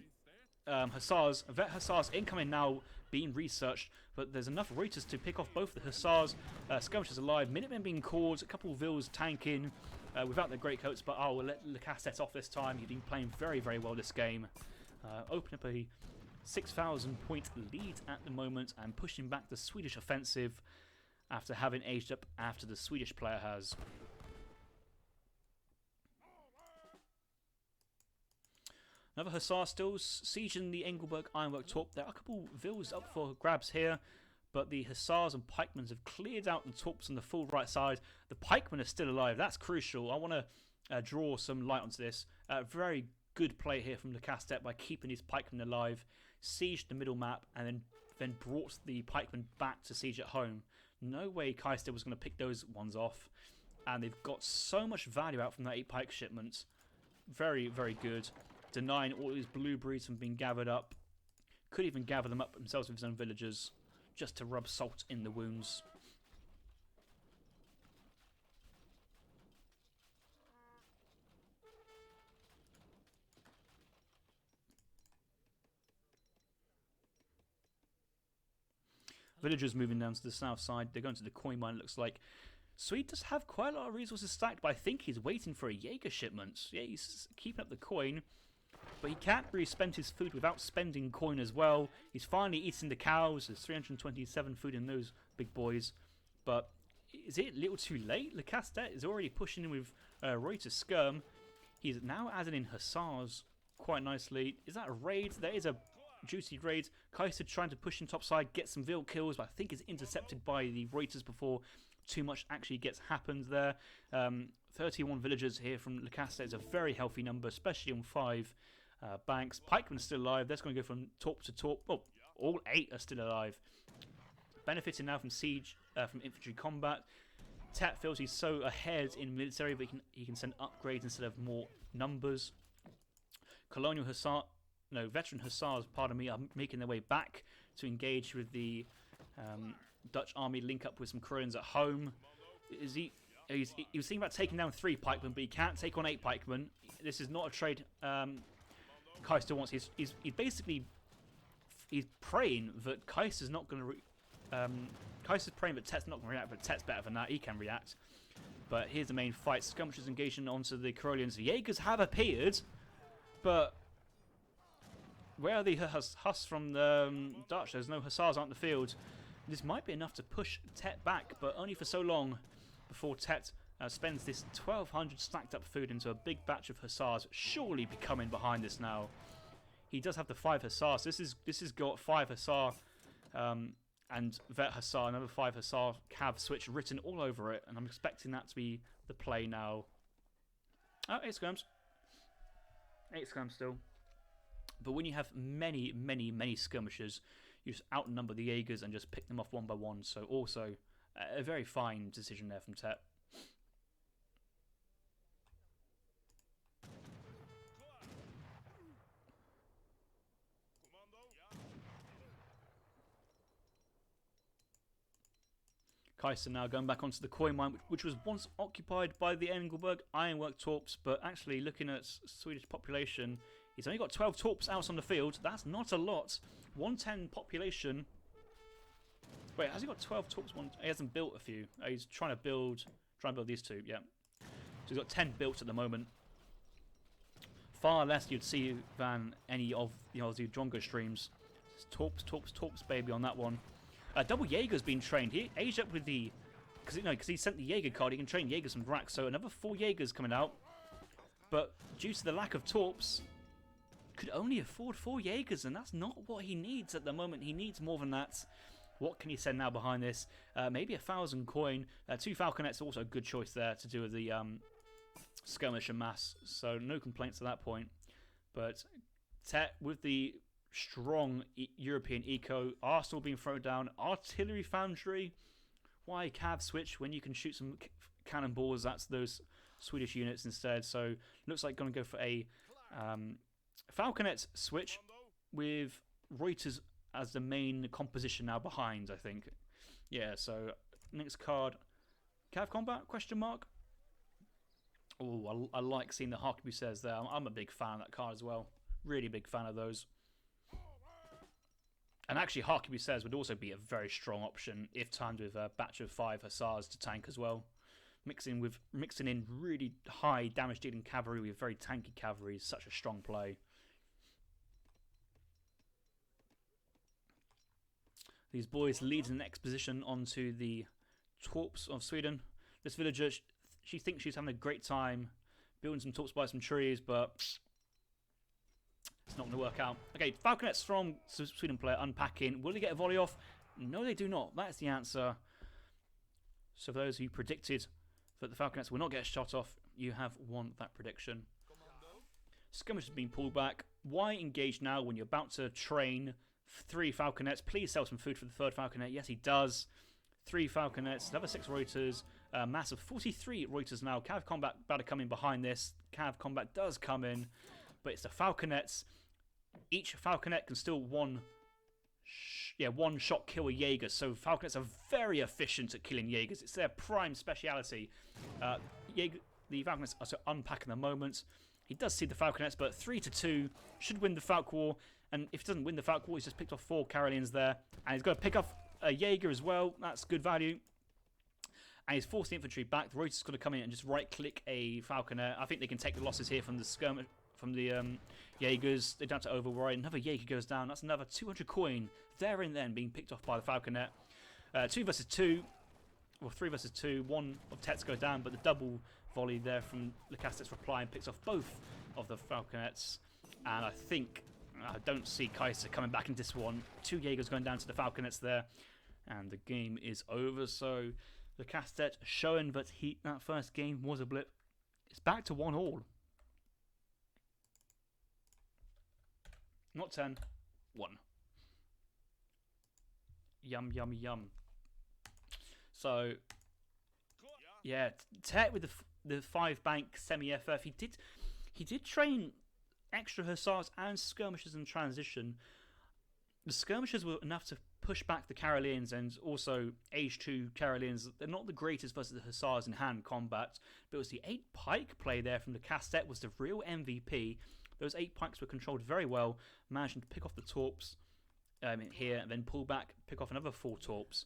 S1: Hussars. Vet Hussars incoming now, being researched. But there's enough Reuters to pick off both the Hussars. Skirmishers alive. Minutemen being called. A couple of Vills tanking without their greatcoats. But we'll let Lecaste off this time. He's been playing very, very well this game. Open up a 6,000 point lead at the moment and pushing back the Swedish offensive after having aged up after the Swedish player has. Another Hussar still sieging the Engelberg Ironwork Torp. There are a couple Vills up for grabs here, but the hussars and pikemen have cleared out the torps on the full right side. The pikemen are still alive. That's crucial. I want to draw some light onto this. Very good play here from Lacastet by keeping his pikemen alive, sieged the middle map, and then brought the pikemen back to siege at home. No way kaister was going to pick those ones off, and they've got so much value out from that 8 pike shipment. Very, very good. Denying all these blueberries from being gathered up. Could even gather them up themselves with his own villagers, just to rub salt in the wounds. Villagers moving down to the south side. They're going to the coin mine, it looks like. Swede does have quite a lot of resources stacked, but I think he's waiting for a Jaeger shipment. Yeah, he's keeping up the coin, but he can't really spend his food without spending coin as well. He's finally eating the cows. There's 327 food in those big boys. But is it a little too late? Lacastet is already pushing in with Reuter Skirm. He's now adding in hussars quite nicely. Is that a raid? There is a juicy raid. Kaiser trying to push in topside, get some veil kills, but I think is intercepted by the Reuters before too much actually gets happened there. 31 villagers here from Lacastet is a very healthy number, especially on 5 banks. Pikemen are still alive. That's going to go from torp to torp. Oh, all 8 are still alive. Benefiting now from siege, from infantry combat. Tet feels he's so ahead in military, but he can send upgrades instead of more numbers. Colonial Hussar, no, veteran Hussars, pardon me, are making their way back to engage with the Dutch army, link up with some Koreans at home. He was thinking about taking down 3 pikemen, but he can't take on 8 pikemen. This is not a trade Kaister wants. He's basically praying that Kaister's not going to. Kaister's praying that Tet's not going to react, but Tet's better than that. He can react. But here's the main fight. Skirmishers engaging onto the Karolians. The Jaegers have appeared, but where are the Huss from the Dutch? There's no Hussars out in the field. This might be enough to push Tet back, but only for so long before Tet spends this 1,200 stacked up food into a big batch of Hussars. Surely be coming behind this now. He does have the 5 Hussars. This has got 5 Hussar and Vet Hussar, another 5 Hussar Cav switch written all over it, and I'm expecting that to be the play now. Oh, 8 skirms. 8 skirms still. But when you have many, many, many skirmishers, you just outnumber the Jaegers and just pick them off one by one. So also a very fine decision there from Tet. Kaiser now going back onto the coin mine, which was once occupied by the Engelberg Ironwork Torps, but actually looking at Swedish population, he's only got 12 Torps out on the field. That's not a lot. 110 population. Wait, has he got 12 Torps? He hasn't built a few. He's trying to build these 2, yeah. So he's got 10 built at the moment. Far less you'd see than any of the Drongo streams. It's Torps, Torps, Torps, baby on that one. Double Jaeger's been trained. He aged up with the... Because he sent the Jaeger card, he can train Jaegers from Drax. So another 4 Jaegers coming out. But due to the lack of Torps, could only afford 4 Jaegers. And that's not what he needs at the moment. He needs more than that. What can he send now behind this? Maybe 1,000 coin. 2 Falconets, also a good choice there to do with the skirmish and mass. So no complaints at that point. But Tet with the strong European eco. Arsenal being thrown down. Artillery foundry. Why cav switch when you can shoot some cannonballs at those Swedish units instead? So looks like going to go for a Falconet switch with Reuters as the main composition now behind, I think. Yeah, so next card. Cav combat? Question mark. Oh, I like seeing the Harkeby says there. I'm a big fan of that card as well. Really big fan of those. And actually, Harkeby says would also be a very strong option if timed with a batch of 5 Hussars to tank as well. Mixing in really high damage dealing cavalry with very tanky cavalry is such a strong play. These boys lead an exposition onto the Torps of Sweden. This villager, she thinks she's having a great time building some Torps by some trees, but it's not going to work out. Okay, Falconet strong Sweden player unpacking. Will he get a volley off? No, they do not. That's the answer. So for those who predicted that the Falconets will not get shot off, you have won that prediction. Skirmish has been pulled back. Why engage now when you're about to train 3 Falconets? Please sell some food for the 3rd Falconet. Yes, he does. 3 Falconets, another 6 Reuters, a mass of 43 Reuters now. Cav Combat about to come in behind this. Cav Combat does come in, but it's the Falconets. Each Falconet can still one shot kill a Jaeger, so Falconets are very efficient at killing Jaegers. It's their prime speciality. The Falconets are to unpack in the moment. He does see the Falconets, but 3-2 should win the Falk War. And if he doesn't win the Falk War, he's just picked off 4 Karelians there. And he's got to pick off a Jaeger as well. That's good value. And he's forced the infantry back. The Reuters got to come in and just right-click a Falconer. I think they can take the losses here from the skirmish, from the Jaegers. They don't have to override. Another Jaeger goes down. That's another 200 coin there and then being picked off by the Falconer. 2 versus 2. Well, 3 versus 2. One of Tets go down, but the double volley there from Lacastet's reply and picks off both of the Falconets. And I don't see Kaister coming back into this one. 2 Jaegers going down to the Falconets there. And the game is over. So Lacastet showing that that first game was a blip. It's back to 1-1. Not 10. 1. Yum, yum, yum. So, yeah, Tet with the 5 bank semi-FF. He did train extra hussars and skirmishers in transition. The skirmishers were enough to push back the Karelians and also Age 2 Karelians. They're not the greatest versus the hussars in hand combat, but it was the 8 pike play there from the Castet was the real MVP. Those 8 pikes were controlled very well, managing to pick off the torps here, and then pull back, pick off another 4 torps,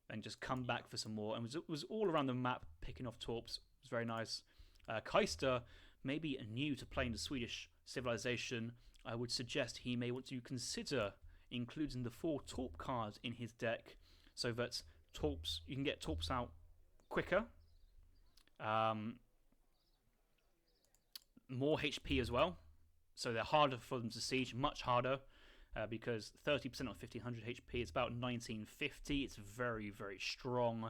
S1: and just come back for some more. And it was all around the map, picking off torps. It was very nice. Kaister, maybe new to playing the Swedish civilization, I would suggest he may want to consider including the 4 torp cards in his deck, so that you can get torps out quicker. More HP as well. So they're harder for them to siege, much harder, because 30% on 1500 HP is about 1950. It's very, very strong.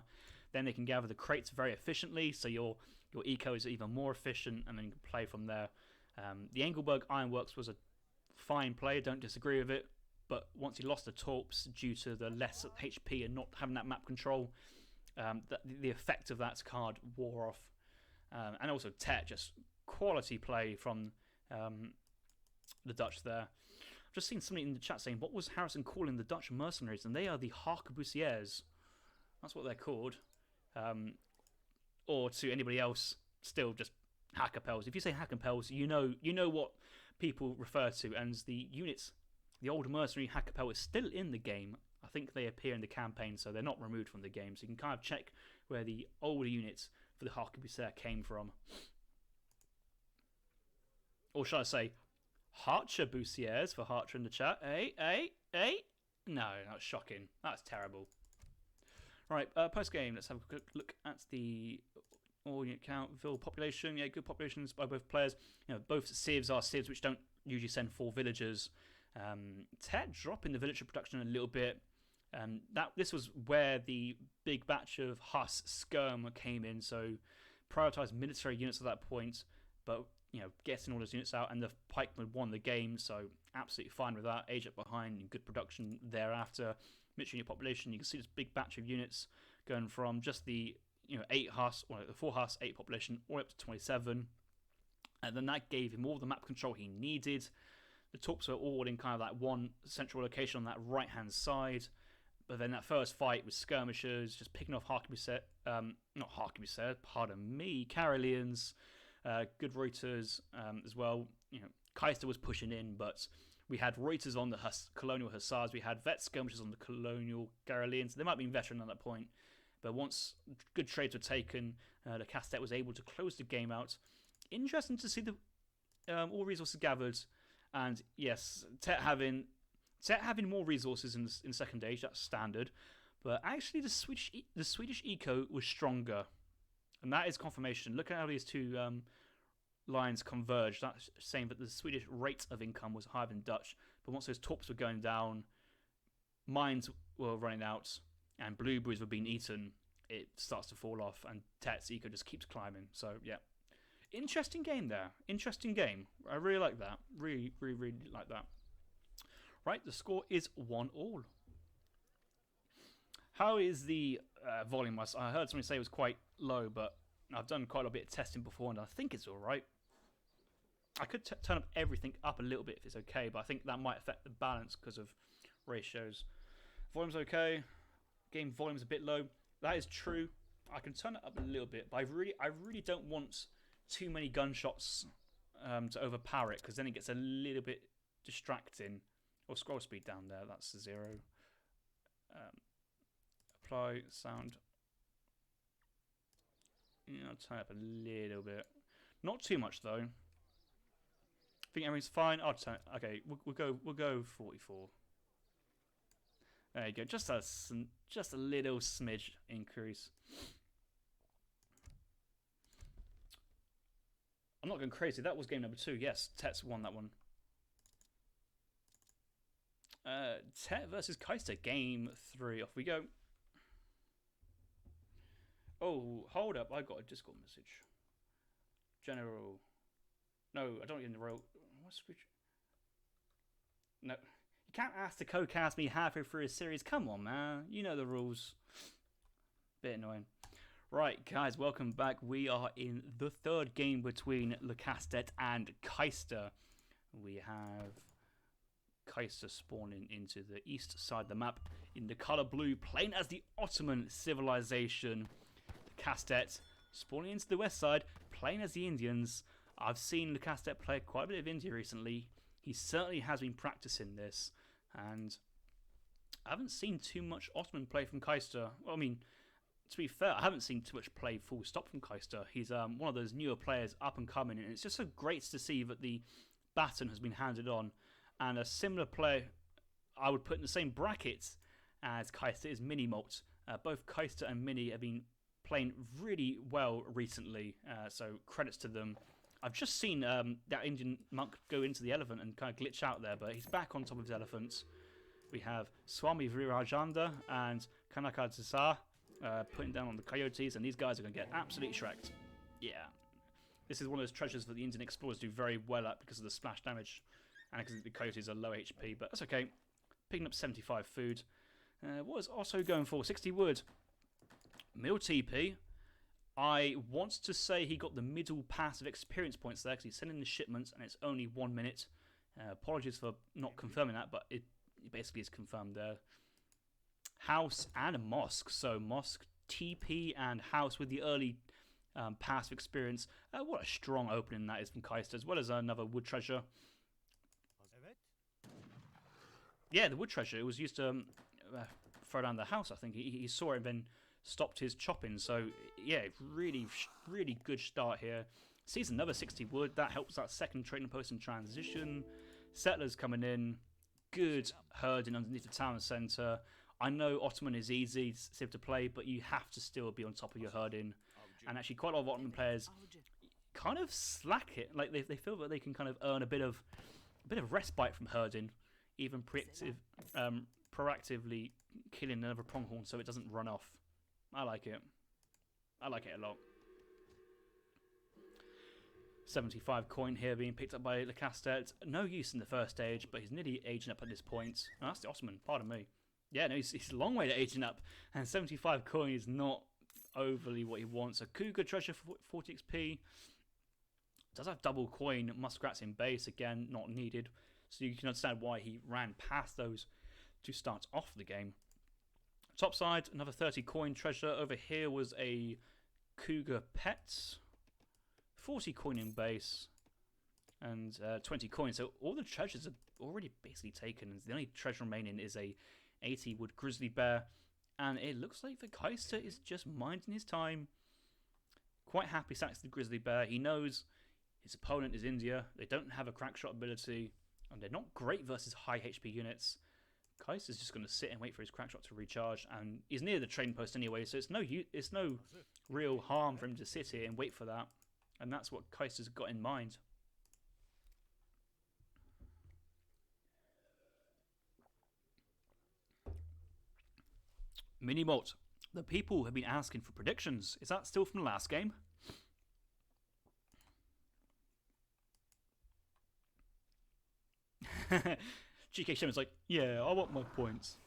S1: Then they can gather the crates very efficiently, so your eco is even more efficient, and then you can play from there. The Engelberg Ironworks was a fine play, don't disagree with it, but once he lost the torps due to the less HP and not having that map control, the effect of that card wore off. And also Tet, just quality play from the Dutch there. I've just seen somebody in the chat saying, what was Harrison calling the Dutch mercenaries? And they are the harquebusiers. That's what they're called. Or to anybody else, still just hackapels. If you say hackapels, you know what people refer to. And the units, the old mercenary hackapel is still in the game. I think they appear in the campaign, so they're not removed from the game. So you can kind of check where the older units for the harquebusier came from. Or should I say, Harchebusiers for Harcher in the chat. No, that's shocking. That's terrible. Right, post-game, let's have a quick look at the audience count, Ville population. Yeah, good populations by both players. You know, both civs are civs which don't usually send 4 villagers. Tet dropping the villager production a little bit. This was where the big batch of Huss skirm came in, so prioritised military units at that point, but getting all those units out, and the pikemen won the game, so absolutely fine with that. Age up behind and good production thereafter. Military unit population, you can see this big batch of units going from just the 8 Huss, or the 4 Huss, 8 population, all up to 27, and then that gave him all the map control he needed. The torps were all in kind of that one central location on that right hand side. But then that first fight with skirmishers, just picking off Karelians, good Reuters as well. Kaister was pushing in, but we had Reuters on the colonial hussars. We had vet skirmishers on the colonial Karelians. They might have been veteran at that point, but once good trades were taken, the Castet was able to close the game out. Interesting to see the all resources gathered, and yes, Tet having more resources in second age. That's standard, but actually the Swedish eco was stronger, and that is confirmation. Look at how these two lines converge. That's saying that the Swedish rate of income was higher than Dutch, but once those torps were going down, mines were running out and blueberries were being eaten, it starts to fall off, and Tet's eco just keeps climbing. So yeah, interesting game there. Interesting game. I really like that. Really like that. Right, the score is 1-1. How is the volume? I heard somebody say it was quite low, but I've done quite a bit of testing before, and I think it's all right. I could turn up everything up a little bit if it's okay, but I think that might affect the balance because of ratios. Volume's okay. Game volume's a bit low. That is true. I can turn it up a little bit, but I really don't want too many gunshots to overpower it, because then it gets a little bit distracting. Or scroll speed down there. That's 0. Apply sound. Yeah, I'll turn it up a little bit. Not too much though. Think everything's fine. I'll turn. Okay, we'll go 44. There you go. Just a little smidge increase. I'm not going crazy. That was game number 2. Yes, Tet's won that one. Tet versus Kaister, game 3. Off we go. Oh, hold up. I got a Discord message. General. No, I don't even roll. What's which? No. You can't ask to co-cast me halfway through a series. Come on, man. You know the rules. Bit annoying. Right, guys, welcome back. We are in the 3rd game between Le Casse-Tête and Kaister. We have Kaister spawning into the east side of the map in the colour blue, playing as the Ottoman civilization. Le Casse-Tête spawning into the west side, playing as the Indians. I've seen Le Casse-Tête play quite a bit of India recently. He certainly has been practicing this, and I haven't seen too much Ottoman play from Kaister. Well, I mean, to be fair, I haven't seen too much play full stop from Kaister. He's one of those newer players up and coming, and it's just so great to see that the baton has been handed on. And a similar player I would put in the same brackets as Kaister is Minimolt. Both Kaister and Mini have been playing really well recently, so credits to them. I've just seen that Indian monk go into the elephant and kind of glitch out there, but he's back on top of his elephants. We have Swami Virajanda and Kanaka Tsar putting down on the coyotes, and these guys are going to get absolutely shreked. Yeah. This is one of those treasures that the Indian explorers do very well at because of the splash damage, and because the coyotes are low HP, but that's okay. Picking up 75 food. What is also going for? 60 wood. Mill TP. I want to say he got the middle pass of experience points there because he's sending the shipments and it's only 1 minute. Apologies for not confirming that, but it basically is confirmed there. House and a mosque. So mosque, TP, and house with the early pass of experience. What a strong opening that is from Kaister, as well as another wood treasure. Yeah, the wood treasure. It was used to throw down the house, I think. He saw it and then stopped his chopping. So, yeah, really good start here. Sees another 60 wood. That helps that second trading post in transition. Settlers coming in. Good herding underneath the town centre. I know Ottoman is easy to play, but you have to still be on top of your herding. And actually, quite a lot of Ottoman players kind of slack it. Like they feel that they can kind of earn a bit of respite from herding, even proactively killing another pronghorn so it doesn't run off. I like it. I like it a lot. 75 coin here being picked up by Le Casse-Tête. No use in the first stage, but he's nearly aging up at this point. Oh, that's the Ottoman, pardon me. Yeah, no, he's a long way to aging up, and 75 coin is not overly what he wants. A Cougar treasure for 40 XP. Does have double coin muskrats in base, again, not needed. So you can understand why he ran past those to start off the game. Top side, another 30 coin treasure. Over here was a Cougar pet. 40 coin in base. And 20 coins. So all the treasures are already basically taken. And the only treasure remaining is a 80 wood grizzly bear. And it looks like the Kaister is just minding his time. Quite happy sacks the grizzly bear. He knows his opponent is India. They don't have a crack shot ability. And they're not great versus high HP units. Kaiser's just going to sit and wait for his crack shot to recharge, and he's near the trading post anyway, so it's no real harm for him to sit here and wait for that, and that's what Kaiser's got in mind. Mini Malt. The people have been asking for predictions. Is that still from the last game? GK Shaman's like, yeah, I want my points.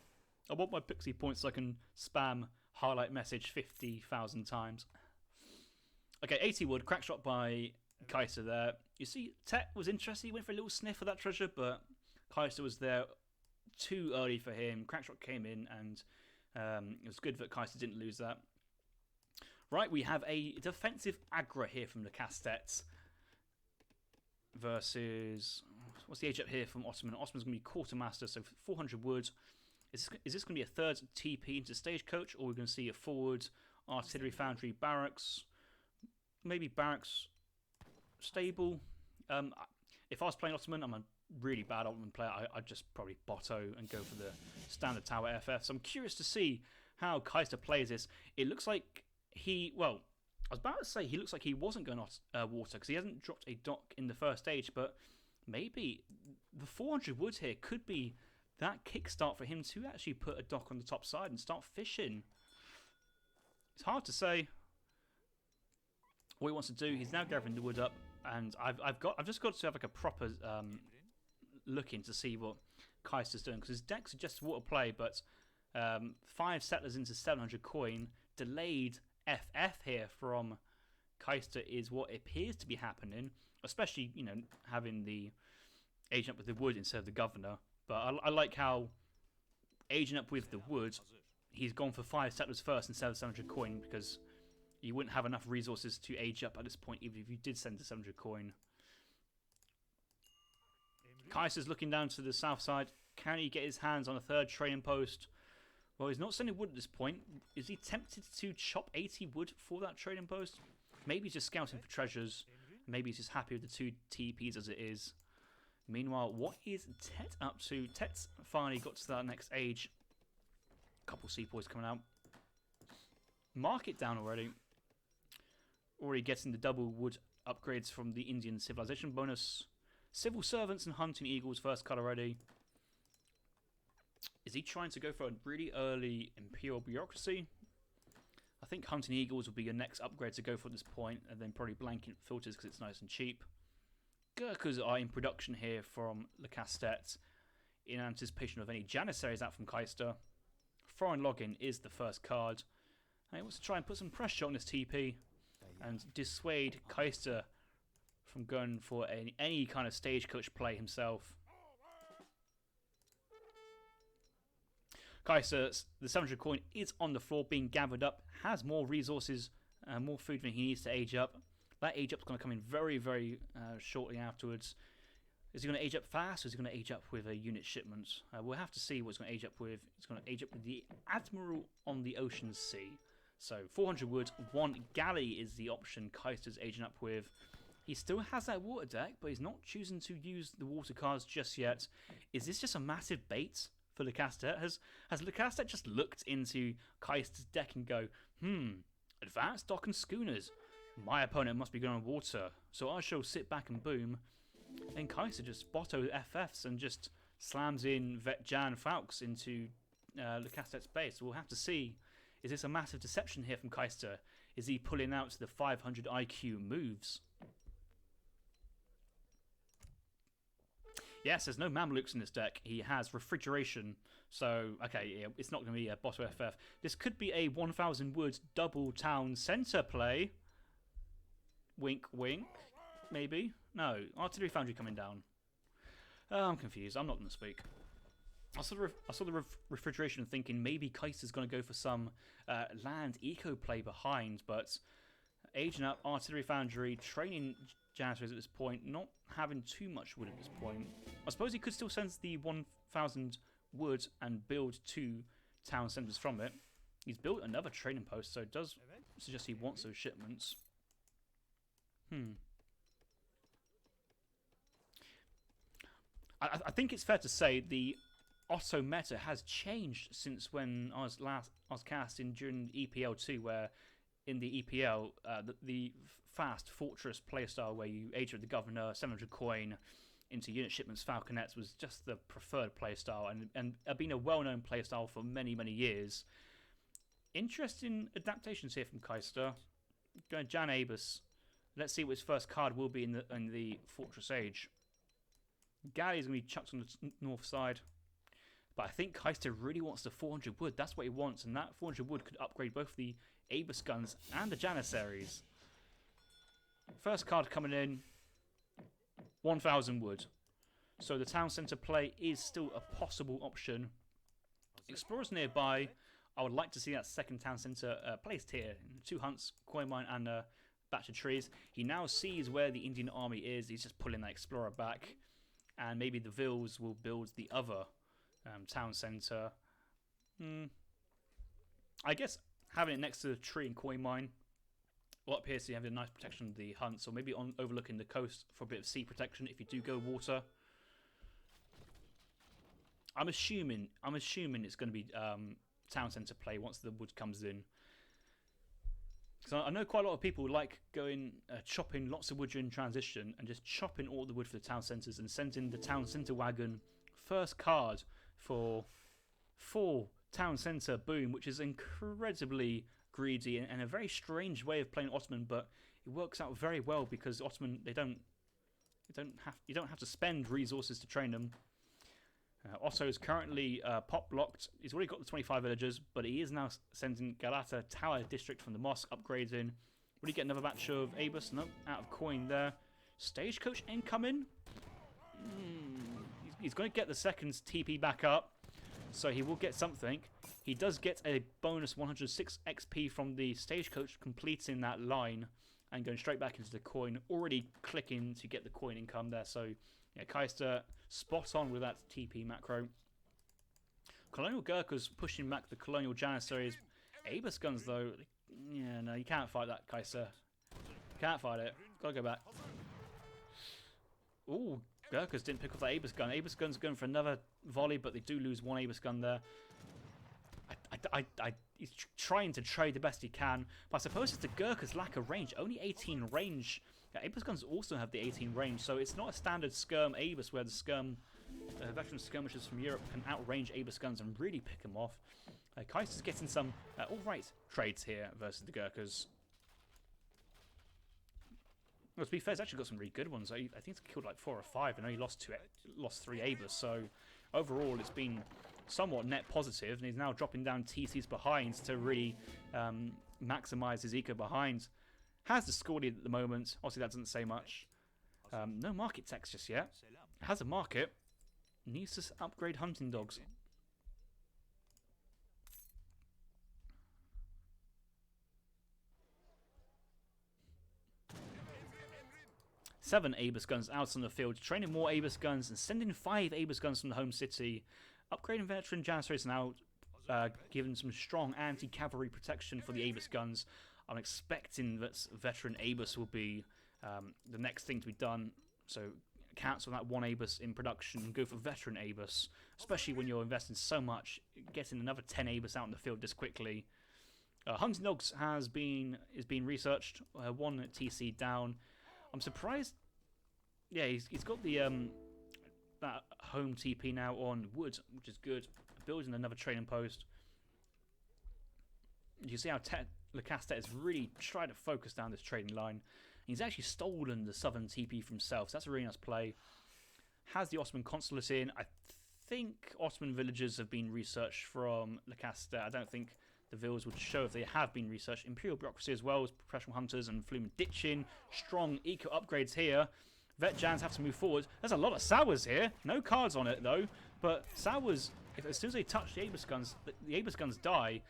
S1: I want my pixie points so I can spam highlight message 50,000 times. Okay, 80 wood, crack shot by kaister there. You see, Tet was interested. He went for a little sniff of that treasure, but kaister was there too early for him. Crack shot came in, and it was good that kaister didn't lose that. Right, we have a defensive aggro here from the Castets versus... What's the age up here from Ottoman? Ottoman's going to be quartermaster, so 400 wood. Is this going to be a third TP into stagecoach, or are we going to see a forward artillery foundry barracks? Maybe barracks stable. If I was playing Ottoman, I'm a really bad Ottoman player. I'd just probably botto and go for the standard tower FF. So I'm curious to see how kaister plays this. It looks like he... Well, I was about to say he looks like he wasn't going water because he hasn't dropped a dock in the first stage, but maybe the 400 wood here could be that kickstart for him to actually put a dock on the top side and start fishing. It's hard to say what he wants to do. He's now gathering the wood up, and I've just got to have like a proper look in to see what kaister's doing, because his deck suggests water play, but 5 settlers into 700 coin, delayed FF here from kaister is what appears to be happening, especially, you know, having the agent up with the wood instead of the governor. But I like how agent up with the wood, he's gone for 5 settlers first instead of 700 coin, because you wouldn't have enough resources to age up at this point, even if you did send the 700 coin. Kaiser's looking down to the south side. Can he get his hands on a third trading post? Well, he's not sending wood at this point. Is he tempted to chop 80 wood for that trading post? Maybe he's just scouting for treasures. Maybe he's just happy with the 2 TPs as it is. Meanwhile, what is Tet up to? Tet's finally got to that next age. Couple sepoys coming out. Market down already. Already getting the double wood upgrades from the Indian civilization bonus. Civil servants and hunting eagles first cut already. Is he trying to go for a really early imperial bureaucracy? I think hunting eagles will be your next upgrade to go for at this point, and then probably blanket filters because it's nice and cheap. Gurkhas are in production here from Le Castet in anticipation of any janissaries out from kaister. Foreign login is the first card. And he wants to try and put some pressure on this TP and dissuade kaister from going for any kind of stagecoach play himself. Kaiser, the 700 coin is on the floor being gathered up, has more resources, more food than he needs to age up. That age up is going to come in very, very shortly afterwards. Is he going to age up fast, or is he going to age up with a unit shipment? We'll have to see what he's going to age up with. He's going to age up with the Admiral on the Ocean Sea. So 400 wood, 1 galley is the option Kaister's aging up with. He still has that water deck, but he's not choosing to use the water cards just yet. Is this just a massive bait for Le Castet? Has Le Castet just looked into Kaister's deck and go, advanced dock and schooners. My opponent must be going on water, so I shall sit back and boom. And Kaister just botto FFs and just slams in Vet Jan Falks into Le Castet's base. We'll have to see. Is this a massive deception here from Kaister? Is he pulling out the 500 IQ moves? Yes, there's no Mamluks in this deck. He has refrigeration. So, okay, yeah, it's not going to be a botto FF. This could be a 1000 wood double town centre play. Wink, wink. Maybe? No. Artillery foundry coming down. I'm confused. I'm not going to speak. I saw the refrigeration thinking maybe Kaiser's going to go for some land eco play behind, but aging up artillery foundry, training janitors at this point, not having too much wood at this point. I suppose he could still send the 1000 wood and build 2 town centres from it. He's built another trading post, so it does suggest he wants those shipments. I think it's fair to say the Otto meta has changed since when I was casting during EPL 2, where in the EPL, the fast fortress playstyle where you age with the governor, 700 coin into unit shipments, falconets was just the preferred playstyle, and been a well-known playstyle for many, many years. Interesting adaptations here from Kaister. Going Jan Abus. Let's see what his first card will be in the Fortress Age. Galley is going to be chucked on the north side. But I think Kaister really wants the 400 wood. That's what he wants. And that 400 wood could upgrade both the Abus guns and the Janissaries. First card coming in. 1,000 wood. So the town centre play is still a possible option. Explorers nearby. I would like to see that second town centre placed here. 2 hunts, coin mine and a batch of trees. He now sees where the Indian army is. He's just pulling that explorer back. And maybe the Vils will build the other town centre. I guess having it next to the tree and coin mine. Well, up here so you have a nice protection of the hunts. Or maybe overlooking the coast for a bit of sea protection if you do go water. I'm assuming it's going to be town centre play once the wood comes in. Because I know quite a lot of people like going chopping lots of wood during transition and just chopping all the wood for the town centres and sending the town centre wagon first card for 4 town centre boom, which is incredibly greedy and a very strange way of playing Ottoman, but it works out very well because Ottoman you don't have to spend resources to train them. Otto is currently pop blocked. He's already got the 25 villagers, but he is now sending Galata Tower District from the mosque upgrades in. Will he get another batch of Abus? Nope, out of coin there. Stagecoach incoming. He's going to get the second TP back up, so he will get something. He does get a bonus 106 XP from the Stagecoach completing that line and going straight back into the coin. Already clicking to get the coin income there, so yeah, Kaister spot on with that TP macro. Colonial Gurkhas pushing back the Colonial Janissaries. Abus guns though, yeah, no, you can't fight that, Kaister. Can't fight it. Gotta go back. Ooh, Gurkhas didn't pick up that Abus gun. Abus gun's going for another volley, but they do lose one Abus gun there. He's trying to trade the best he can, but I suppose it's the Gurkhas lack of range. Only 18 range. Yeah, Abus guns also have the 18 range, so it's not a standard skirm Abus where the skirm veteran skirmishers from Europe can outrange Abus guns and really pick them off. Kaiser's getting some alright trades here versus the Gurkhas. Well, to be fair, he's actually got some really good ones. I think he's killed like 4 or 5 and only lost 3 Abus, so overall it's been somewhat net positive, and he's now dropping down TCs behind to really maximise his eco behind. Has the score lead at the moment. Obviously that doesn't say much. No market text just yet. Has a market. Needs to upgrade hunting dogs. Seven Abus guns out on the field, training more Abus guns and sending 5 Abus guns from the home city. Upgrading veteran Janissaries now, giving some strong anti-cavalry protection for the Abus guns. I'm expecting that veteran Abus will be the next thing to be done. So cancel that 1 Abus in production and go for veteran Abus, especially when you're investing so much. Getting another 10 Abus out in the field this quickly. Hunting dogs is being researched. 1 TC down. I'm surprised. Yeah, he's got the that home TP now on wood, which is good. Building another trading post. You see how Lacaste is really trying to focus down this trading line. He's actually stolen the southern TP for himself, so that's a really nice play. Has the Ottoman consulate in. I think Ottoman villages have been researched from Lacaste. I don't think the villas would show if they have been researched. Imperial bureaucracy as well as professional hunters and flume ditching. Strong eco upgrades here. Vet Jans have to move forward. There's a lot of Sours here. No cards on it though. But Sours, as soon as they touch the Abus guns, the Abus guns die.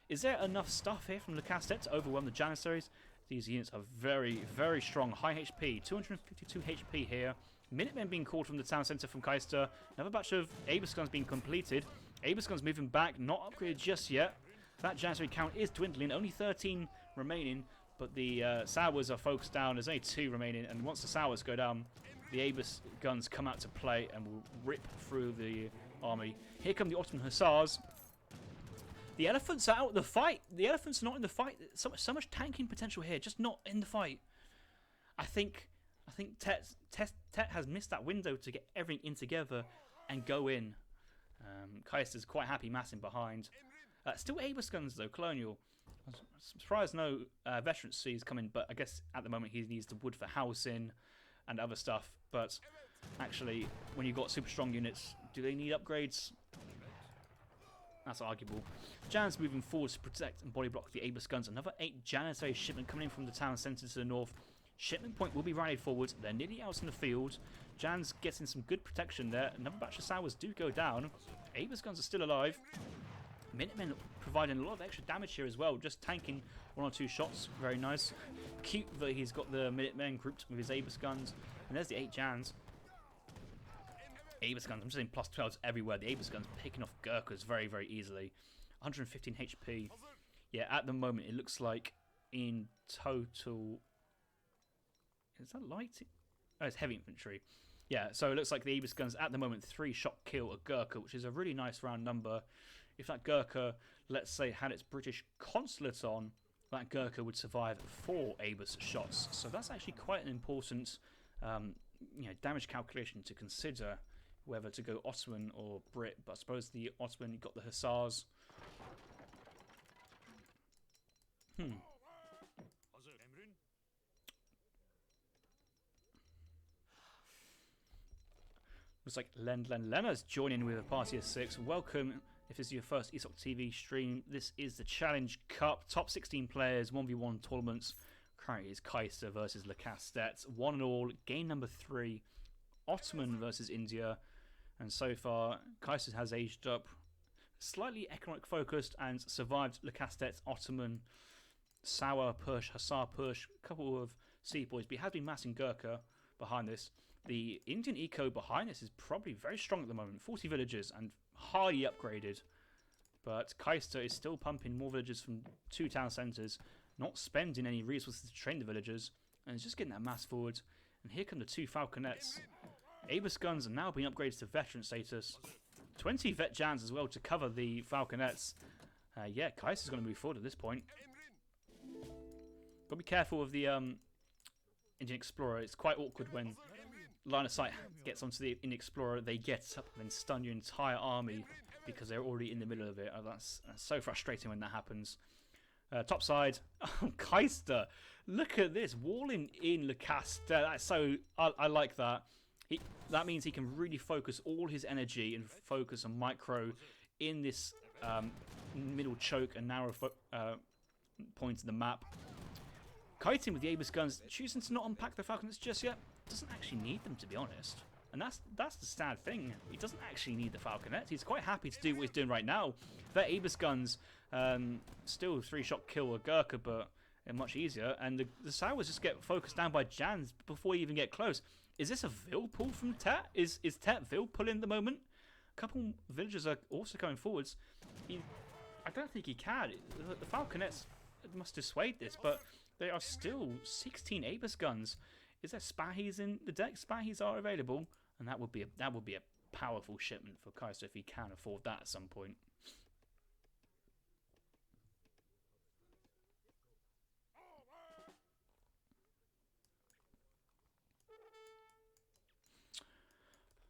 S1: Is there enough stuff here from Lacaste to overwhelm the Janissaries? These units are very, very strong. High HP. 252 HP here. Minutemen being called from the town centre from Kaister. Another batch of Abus guns being completed. Abus guns moving back. Not upgraded just yet. That Janissary count is dwindling. Only 13 remaining. But the Sours are focused down. There's only 2 remaining. And once the Sours go down, the Abus guns come out to play and will rip through the army. Here come the Ottoman Hussars. The elephants are out of the fight. The elephants are not in the fight. So much tanking potential here, just not in the fight. I think Tet has missed that window to get everything in together and go in. Kaister's quite happy massing behind. Still Abus guns though, Colonial. I'm surprised no veteran C's coming, but I guess at the moment he needs the wood for housing and other stuff. But actually, when you've got super strong units, do they need upgrades? That's arguable. Jan's moving forward to protect and body block the Abus guns. Another 8 Janitary shipment coming in from the town centre to the north. Shipment point will be rallied forward. They're nearly out in the field. Jan's getting some good protection there. Another batch of Sours do go down. Abus guns are still alive. Minutemen providing a lot of extra damage here as well. Just tanking 1 or 2 shots. Very nice. Cute that he's got the Minutemen grouped with his Abus guns. And there's the 8 Jans. Abus guns, I'm just saying plus 12s everywhere. The Abus guns picking off Gurkhas very, very easily. 115 HP. Yeah, at the moment it looks like in total... Is that light? Oh, it's heavy infantry. Yeah, so it looks like the Abus guns at the moment 3-shot kill a Gurkha, which is a really nice round number. If that Gurkha, let's say, had its British consulate on, that Gurkha would survive 4 Abus shots. So that's actually quite an important damage calculation to consider, whether to go Ottoman or Brit. But I suppose the Ottoman, you got the Hussars. Looks like Lena's joining with a party of 6. Welcome. If this is your first ESOC TV stream, this is the Challenge Cup. Top 16 players, 1v1 tournaments. Currently is Kaister versus Lacastet. 1-all, game number 3. Ottoman versus India. And so far, Kaiser has aged up. Slightly economic focused and survived Lacastet's Ottoman Sour push, Hussar push. A couple of seaboys, but he has been massing Gurkha behind this. The Indian eco behind this is probably very strong at the moment. 40 villagers and highly upgraded. But Kaister is still pumping more villagers from 2 town centres, not spending any resources to train the villagers, and is just getting that mass forward. And here come the 2 falconets. Abus guns are now being upgraded to veteran status. 20 vet Jans as well to cover the falconets. Yeah, Kaiser's going to move forward at this point. Got to be careful of the Indian Explorer. It's quite awkward when line of sight gets onto the Indian Explorer, they get up and then stun your entire army because they're already in the middle of it. Oh, that's so frustrating when that happens. Top side, oh, Kaister. Look at this, walling in Lacastet. That's so, I like that. That means he can really focus all his energy and focus on micro in this middle choke and narrow point of the map. Kiting with the Abus guns, choosing to not unpack the falconets just yet. Doesn't actually need them, to be honest. And that's the sad thing. He doesn't actually need the falconets. He's quite happy to do what he's doing right now. Their Abus guns, still 3-shot kill a Gurkha, but they're much easier. And the Sours just get focused down by Jans before you even get close. Is this a Vil pull from Tet? Is Tet Vil pulling at the moment? A couple villagers are also coming forwards. I don't think he can. The falconets must dissuade this, but there are still 16 Abus guns. Is there Spahis in the deck? Spahis are available, and that would be a powerful shipment for Kaiser if he can afford that at some point.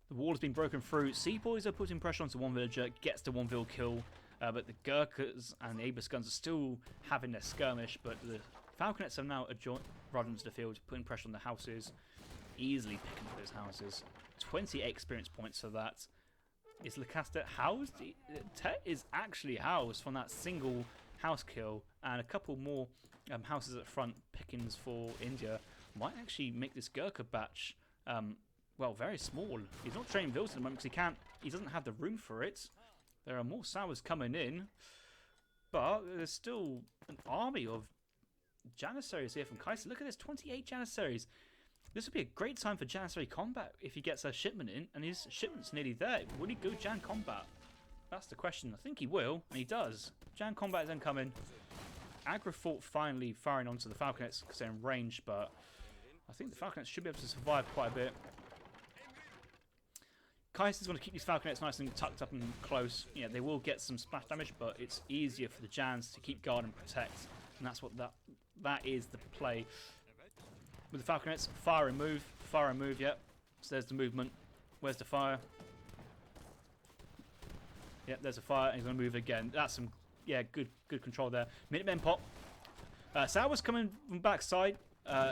S1: The wall has been broken through. Seaboys are putting pressure onto one villager, gets the 1 Vil kill, but the Gurkhas and the Abus guns are still having their skirmish, but the falconets have now run into the field, putting pressure on the houses, easily picking up those houses. 28 experience points for that. Is Lacastet housed? Tet is actually housed from that single house kill, and a couple more houses at the front, pickings for India, might actually make this Gurkha batch, well, very small. He's not training Vils at the moment because he doesn't have the room for it. There are more Sours coming in, but there's still an army of Janissaries here from Kaiser. Look at this, 28 Janissaries. This would be a great time for Janissary combat if he gets a shipment in, and his shipment's nearly there. Will he go Jan combat? That's the question. I think he will, and he does. Jan combat is then coming. Agra fought finally firing onto the falconets because they're in range, but I think the falconets should be able to survive quite a bit. Kaiser's going to keep these falconets nice and tucked up and close. Yeah, they will get some splash damage, but it's easier for the Jans to keep guard and protect, and that's what that is the play. With the falconets, fire and move, yep. So there's the movement. Where's the fire? Yep, there's a fire, and he's going to move again. That's some yeah, good control there. Minutemen pop. Sauer's coming from backside.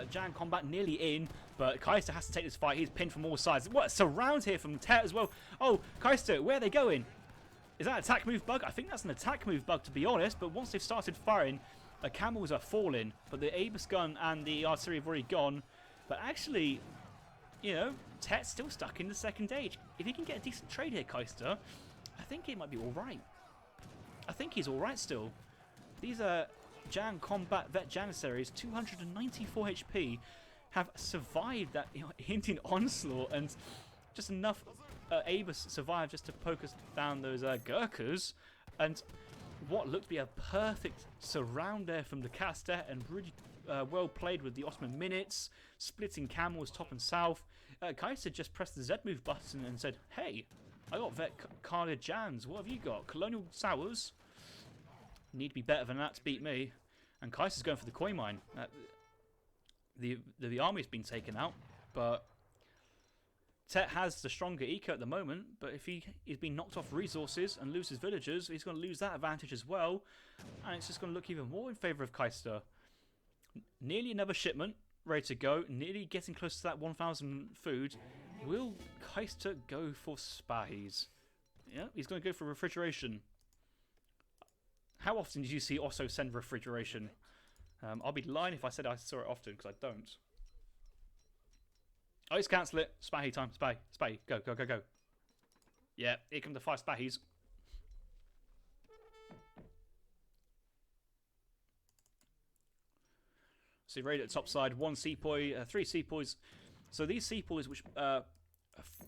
S1: Jan combat nearly in, but Kaister has to take this fight. He's pinned from all sides. What a surround here from Tet as well. Oh, Kaister, where are they going? Is that an attack move bug? I think that's an attack move bug, to be honest, but once they've started firing, the camels are falling, but the Aegis gun and the artillery have already gone. But actually, you know, Tet's still stuck in the second age. If he can get a decent trade here, Kaister, I think he might be alright. I think he's alright still. These are Jan Combat Vet Janissaries, 294 HP, have survived that hinting onslaught, and just enough Aegis survived just to poke us down those Gurkhas, and what looked to be a perfect surround there from the Kastet, and really well played with the Ottoman minutes, splitting camels top and south. Kaiser just pressed the Z move button and said, hey, I got Vet Cardia Jans, what have you got? Colonial Sours? Need to be better than that to beat me. And Kaiser's going for the coin mine. The army's been taken out, but Tet has the stronger eco at the moment, but if he's been knocked off resources and loses villagers, he's going to lose that advantage as well, and it's just going to look even more in favour of Kaister. Nearly another shipment ready to go, nearly getting close to that 1,000 food. Will Kaister go for spies? Yeah, he's going to go for refrigeration. How often did you see Osso send refrigeration? I'll be lying if I said I saw it often, because I don't. Oh, let's cancel it. Spahi time. Spahi. Go, go, go, go. Yeah, here come the 5 Spahis. So raid at the top side. 1 sepoy, 3 sepoys. So these sepoys, which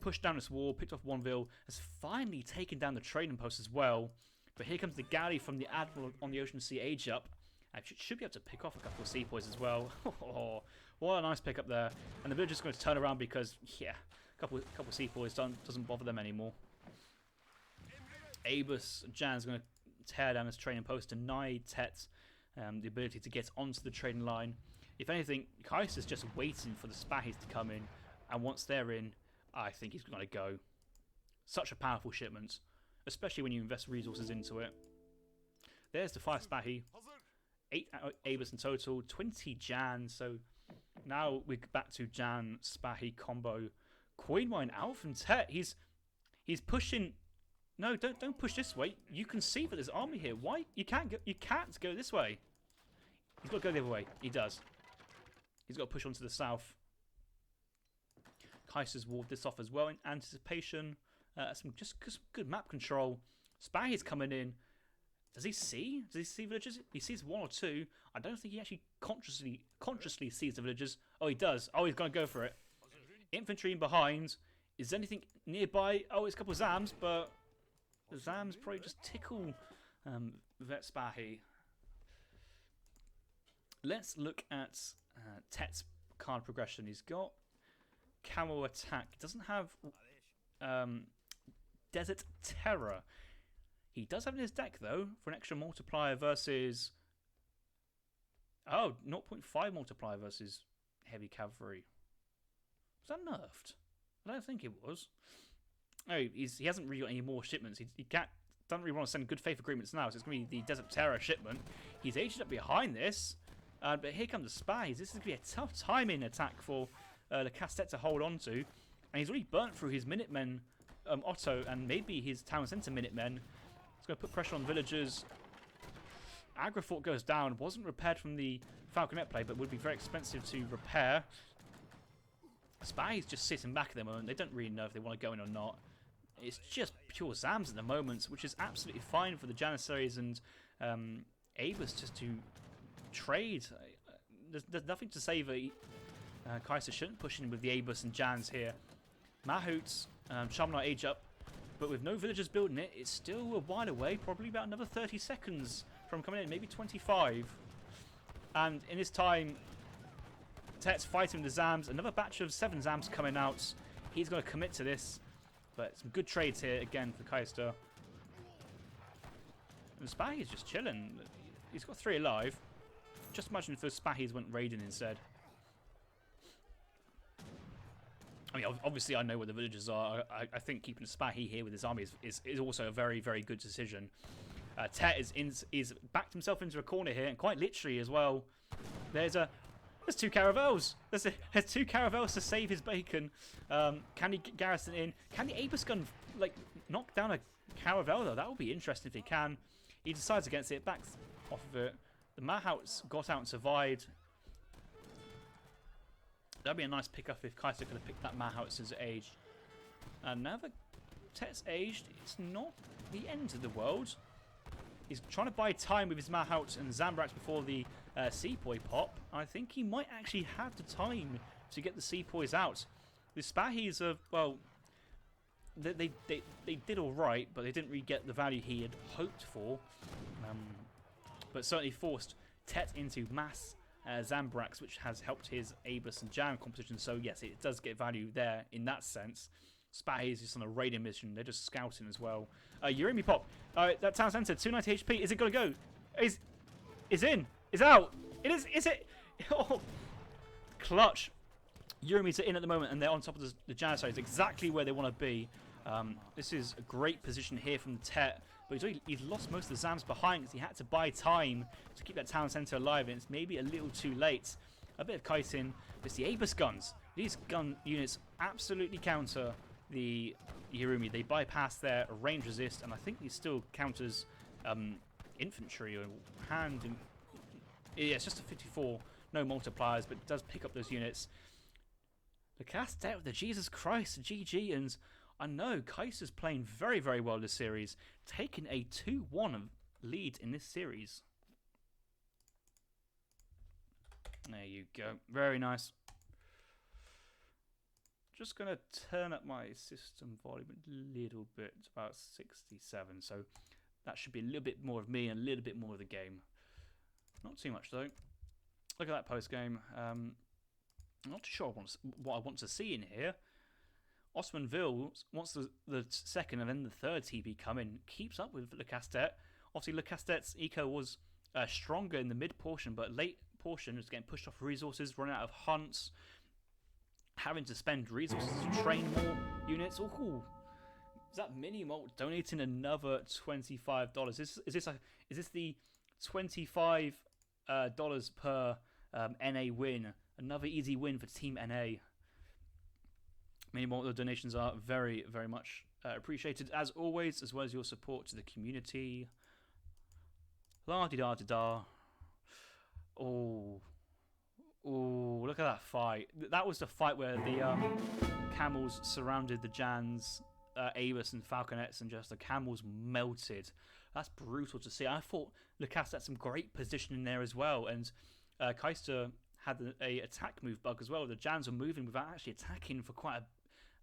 S1: pushed down this wall, picked off 1 vill, has finally taken down the trading post as well. But here comes the galley from the Admiral on the Ocean Sea Age up. I should be able to pick off a couple of sepoys as well. Oh, what a nice pickup there. And the villager's going to turn around because, yeah, a couple of sepoys doesn't bother them anymore. Abus Jan's going to tear down his trading post, deny Tet the ability to get onto the trading line. If anything, Kaiser's just waiting for the Spahis to come in, and once they're in, I think he's going to go. Such a powerful shipment, especially when you invest resources into it. There's the 5 Spahi. 8 Abus in total, 20 Jan, so now we're back to Jan Spahi combo. Coin mine out from Tet. He's pushing. No, don't push this way. You can see that there's army here. Why you can't go this way? He's got to go the other way. He does. He's got to push onto the south. Kaiser's walled this off as well in anticipation. Some just good map control. Spahi's coming in. Does he see? Does he see villagers? He sees 1 or 2. I don't think he actually consciously sees the villagers. Oh, he does. Oh, he's going to go for it. Infantry in behind. Is there anything nearby? Oh, it's a couple of Zams, but the Zams probably just tickle Vet Spahi. Let's look at Tet's card progression. He's got Camo Attack. He doesn't have Desert Terror. He does have in his deck, though, for an extra multiplier versus... Oh, 0.5 multiplier versus heavy cavalry. Was that nerfed? I don't think it was. No, he hasn't really got any more shipments. He doesn't really want to send good faith agreements now, so it's going to be the Desert Terror shipment. He's aged up behind this, but here come the Spies. This is going to be a tough timing attack for the Kastet to hold on to. And he's already burnt through his Minutemen, Otto, and maybe his Town Centre Minutemen. It's going to put pressure on villagers. Agrafort goes down. Wasn't repaired from the Falconet play, but would be very expensive to repair. Spies just sitting back at the moment. They don't really know if they want to go in or not. It's just pure Zams at the moment, which is absolutely fine for the Janissaries and Abus just to trade. There's nothing to say that Kaiser shouldn't push in with the Abus and Jans here. Mahouts, Shamnar age up. But with no villagers building it, it's still a while away, probably about another 30 seconds from coming in, maybe 25. And in this time, Tet's fighting with the Zams. Another batch of 7 Zams coming out. He's going to commit to this. But some good trades here again for Kaister. And Spahi is just chilling. He's got 3 alive. Just imagine if those Spahis went raiding instead. I mean, obviously I know where the villagers are. I think keeping a Spahi here with his army is also a very, very good decision. Tet is backed himself into a corner here, and quite literally as well. There's two caravels. There's two caravels to save his bacon. Can he get Garrison in? Can the Abus gun like knock down a caravel though? That would be interesting if he can. He decides against it, backs off of it. The Mahouts got out and survived. That'd be a nice pickup if kaister could have picked that Mahouts as aged. And now that Tet's aged, it's not the end of the world. He's trying to buy time with his Mahouts and Zambrax before the Sepoy pop. I think he might actually have the time to get the Sepoys out. The Spahis are, well, they did all right, but they didn't really get the value he had hoped for. But certainly forced Tet into mass Zambrax, which has helped his Abus and Jam competition. So yes, it does get value there in that sense. Spahi is just on a raiding mission. They're just scouting as well. Urimi pop. That town center, 290 HP. Is it gonna go? Is in? Is out? It is. Is it? Oh, clutch. Urimi's are in at the moment, and they're on top of the Janissaries, exactly where they want to be. This is a great position here from Tet, but he's lost most of the Zams behind because he had to buy time to keep that town center alive, and it's maybe a little too late. A bit of kiting. It's the Abus guns. These gun units absolutely counter the Urimi. They bypass their range resist, and I think he still counters infantry or hand. Yeah, it's just a 54, no multipliers, but it does pick up those units. The cast out with the Jesus Christ GG, and I know Kaiser's playing very, very well this series, taking a 2-1 lead in this series. There you go, very nice. Just going to turn up my system volume a little bit, about 67, so that should be a little bit more of me and a little bit more of the game. Not too much though. Look at that post game. I'm not too sure what I want to see in here. Osmanville, once the second and then the third TP come in, keeps up with Le Castet. Obviously, Le Castet's eco was stronger in the mid portion, but late portion is getting pushed off resources, running out of hunts, having to spend resources to train more units. Ooh, is that Mini Malt donating another $25? Is this the $25 per NA win? Another easy win for Team NA. Many more of the donations are very, very much appreciated as always, as well as your support to the community. La di da di da. Oh, look at that fight. That was the fight where the camels surrounded the Jans, Abus and Falconets, and just the camels melted. That's brutal to see. I thought Lucas had some great positioning there as well, and Kaister had a attack move bug as well. The Jans were moving without actually attacking for quite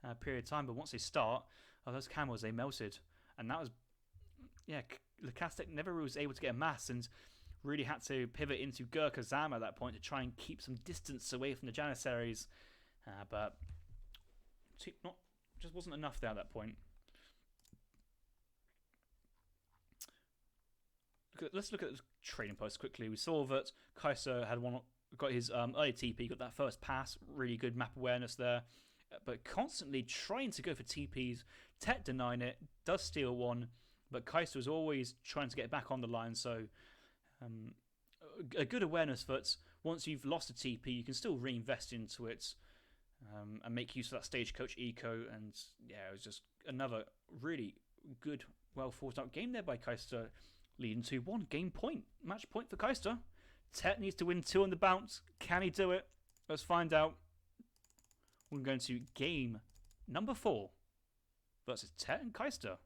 S1: a period of time, but once they start, those camels, they melted. And that was, yeah, Lacastek never was able to get a mass and really had to pivot into Gurkha Zam at that point to try and keep some distance away from the Janissaries. But just wasn't enough there at that point. Let's look at the trading post quickly. We saw that Kaiser had got his early TP, got that first pass, really good map awareness there, but constantly trying to go for TPs. Tet denying it, does steal one, but Kaiser was always trying to get back on the line, so a good awareness that once you've lost a TP, you can still reinvest into it and make use of that stagecoach eco, and yeah, it was just another really good, well thought out game there by Kaiser, leading to 1 game point, match point for Kaiser. Tet needs to win 2 on the bounce. Can he do it? Let's find out. We're going to game number 4 versus Tet and Kaister.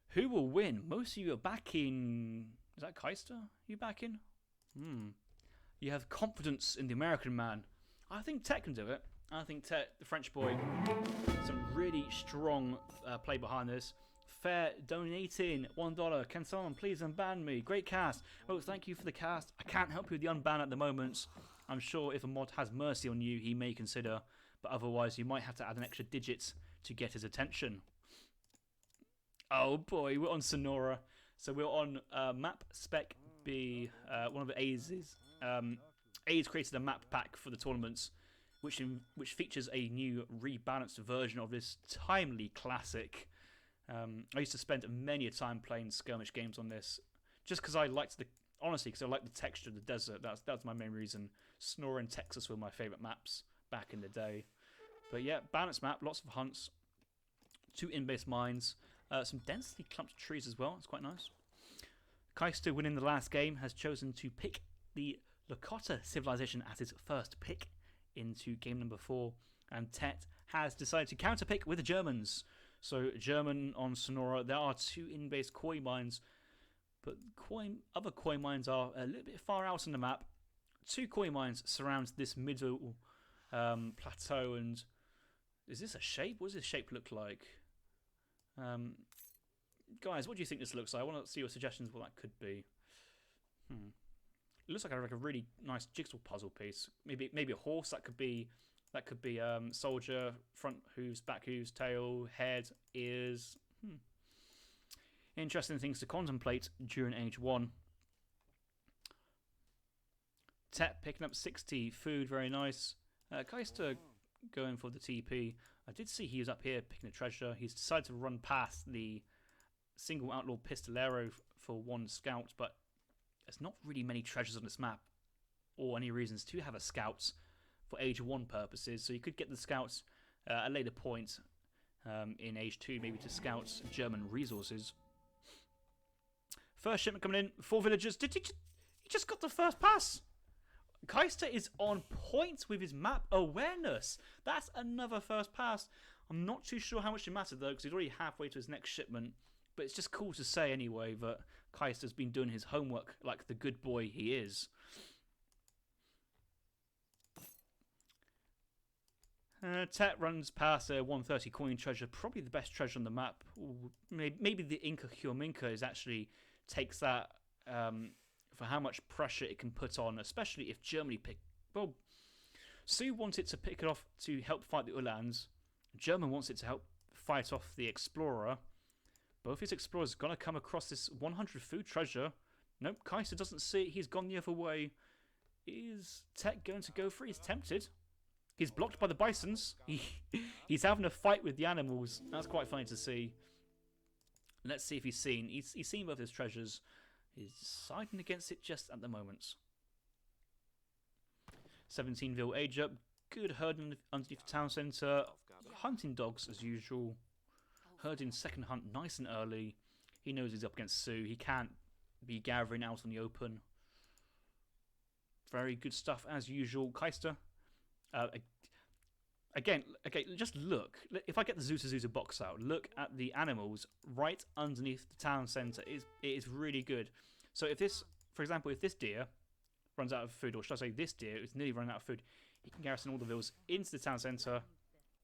S1: Who will win? Most of you are backing. Is that Kaister you backing? You have confidence in the American man. I think Tet can do it. I think Tet, the French boy, some really strong play behind this. Fair donating $1. Can someone please unban me? Great cast. Oh, thank you for the cast. I can't help you with the unban at the moment. I'm sure if a mod has mercy on you, he may consider, but otherwise you might have to add an extra digit to get his attention. Oh boy, we're on Sonora. So we're on map spec B. One of the A's is A's created a map pack for the tournaments. which features a new rebalanced version of this timely classic. I used to spend many a time playing skirmish games on this, just because I liked because I liked the texture of the desert. That's my main reason. Sonora and Texas were my favourite maps back in the day. But yeah, balanced map, lots of hunts, 2 in-base mines, some densely clumped trees as well. It's quite nice. Kaister, winning the last game, has chosen to pick the Lakota civilization as his first pick into game number 4, and Tet has decided to counterpick with the Germans. So German on Sonora, there are 2 in-base koi mines, but other koi mines are a little bit far out on the map. 2 koi mines surround this middle plateau, and is this a shape? What does this shape look like? Guys, what do you think this looks like? I want to see your suggestions what that could be. It looks like a really nice jigsaw puzzle piece. Maybe a horse. That could be soldier, front hooves, back hooves, tail, head, ears. Interesting things to contemplate during Age 1. Tet picking up 60 food, very nice. Kaister going for the TP. I did see he was up here picking a treasure. He's decided to run past the single outlaw pistolero for 1 scout, but there's not really many treasures on this map, or any reasons to have a scout for Age 1 purposes. So you could get the scouts at a later point in Age 2, maybe to scout German resources. First shipment coming in, 4 villagers. He just got the first pass. Kaister is on point with his map awareness. That's another first pass. I'm not too sure how much it mattered though, because he's already halfway to his next shipment. But it's just cool to say anyway that Kaister's been doing his homework like the good boy he is. Tet runs past a 130 coin treasure, probably the best treasure on the map. Ooh, maybe the Inca Huaminca is actually takes that for how much pressure it can put on, especially if Germany pick. Well, Sue wanted to pick it off to help fight the Uhlans. German wants it to help fight off the Explorer. Both his explorers are going to come across this 100 food treasure. Nope, Kaister doesn't see it. He's gone the other way. Is Tet going to go for it? He's tempted. He's blocked by the bisons. He's having a fight with the animals. That's quite funny to see. Let's see if he's seen. He's seen both his treasures. He's siding against it just at the moment. 17-ville age up. Good herding underneath the town centre. Hunting dogs as usual. Herding second hunt nice and early. He knows he's up against Sue. He can't be gathering out on the open. Very good stuff as usual. Kaister. Again, just look. If I get the Zusa box out, look at the animals right underneath the town centre. It is really good. So if this, for example, if this deer runs out of food, or should I say this deer is nearly running out of food, he can garrison all the villas into the town centre,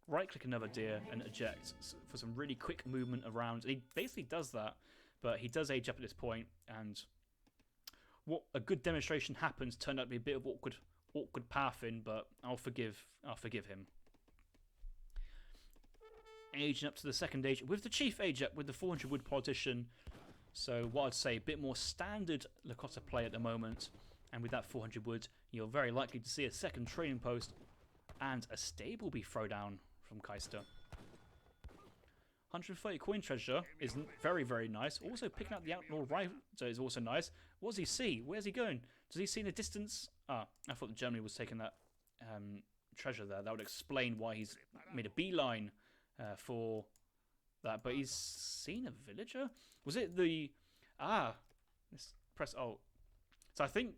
S1: right-click another deer and eject for some really quick movement around. And he basically does that, but he does age up at this point, and what a good demonstration happens turned out to be a bit of awkward pathing, but I'll forgive him. Aging up to the second age with the chief age up with the 400 wood politician. So what I'd say, a bit more standard Lakota play at the moment, and with that 400 wood, you're very likely to see a second trading post and a stable be thrown down from Kaister. 130 coin treasure is very, very nice. Also picking up the outlaw rider is also nice. What does he see? Where's he going? Does he see in the distance? I thought Germany was taking that treasure there. That would explain why he's made a beeline for that. But he's seen a villager? Was it the... let's press alt. So I think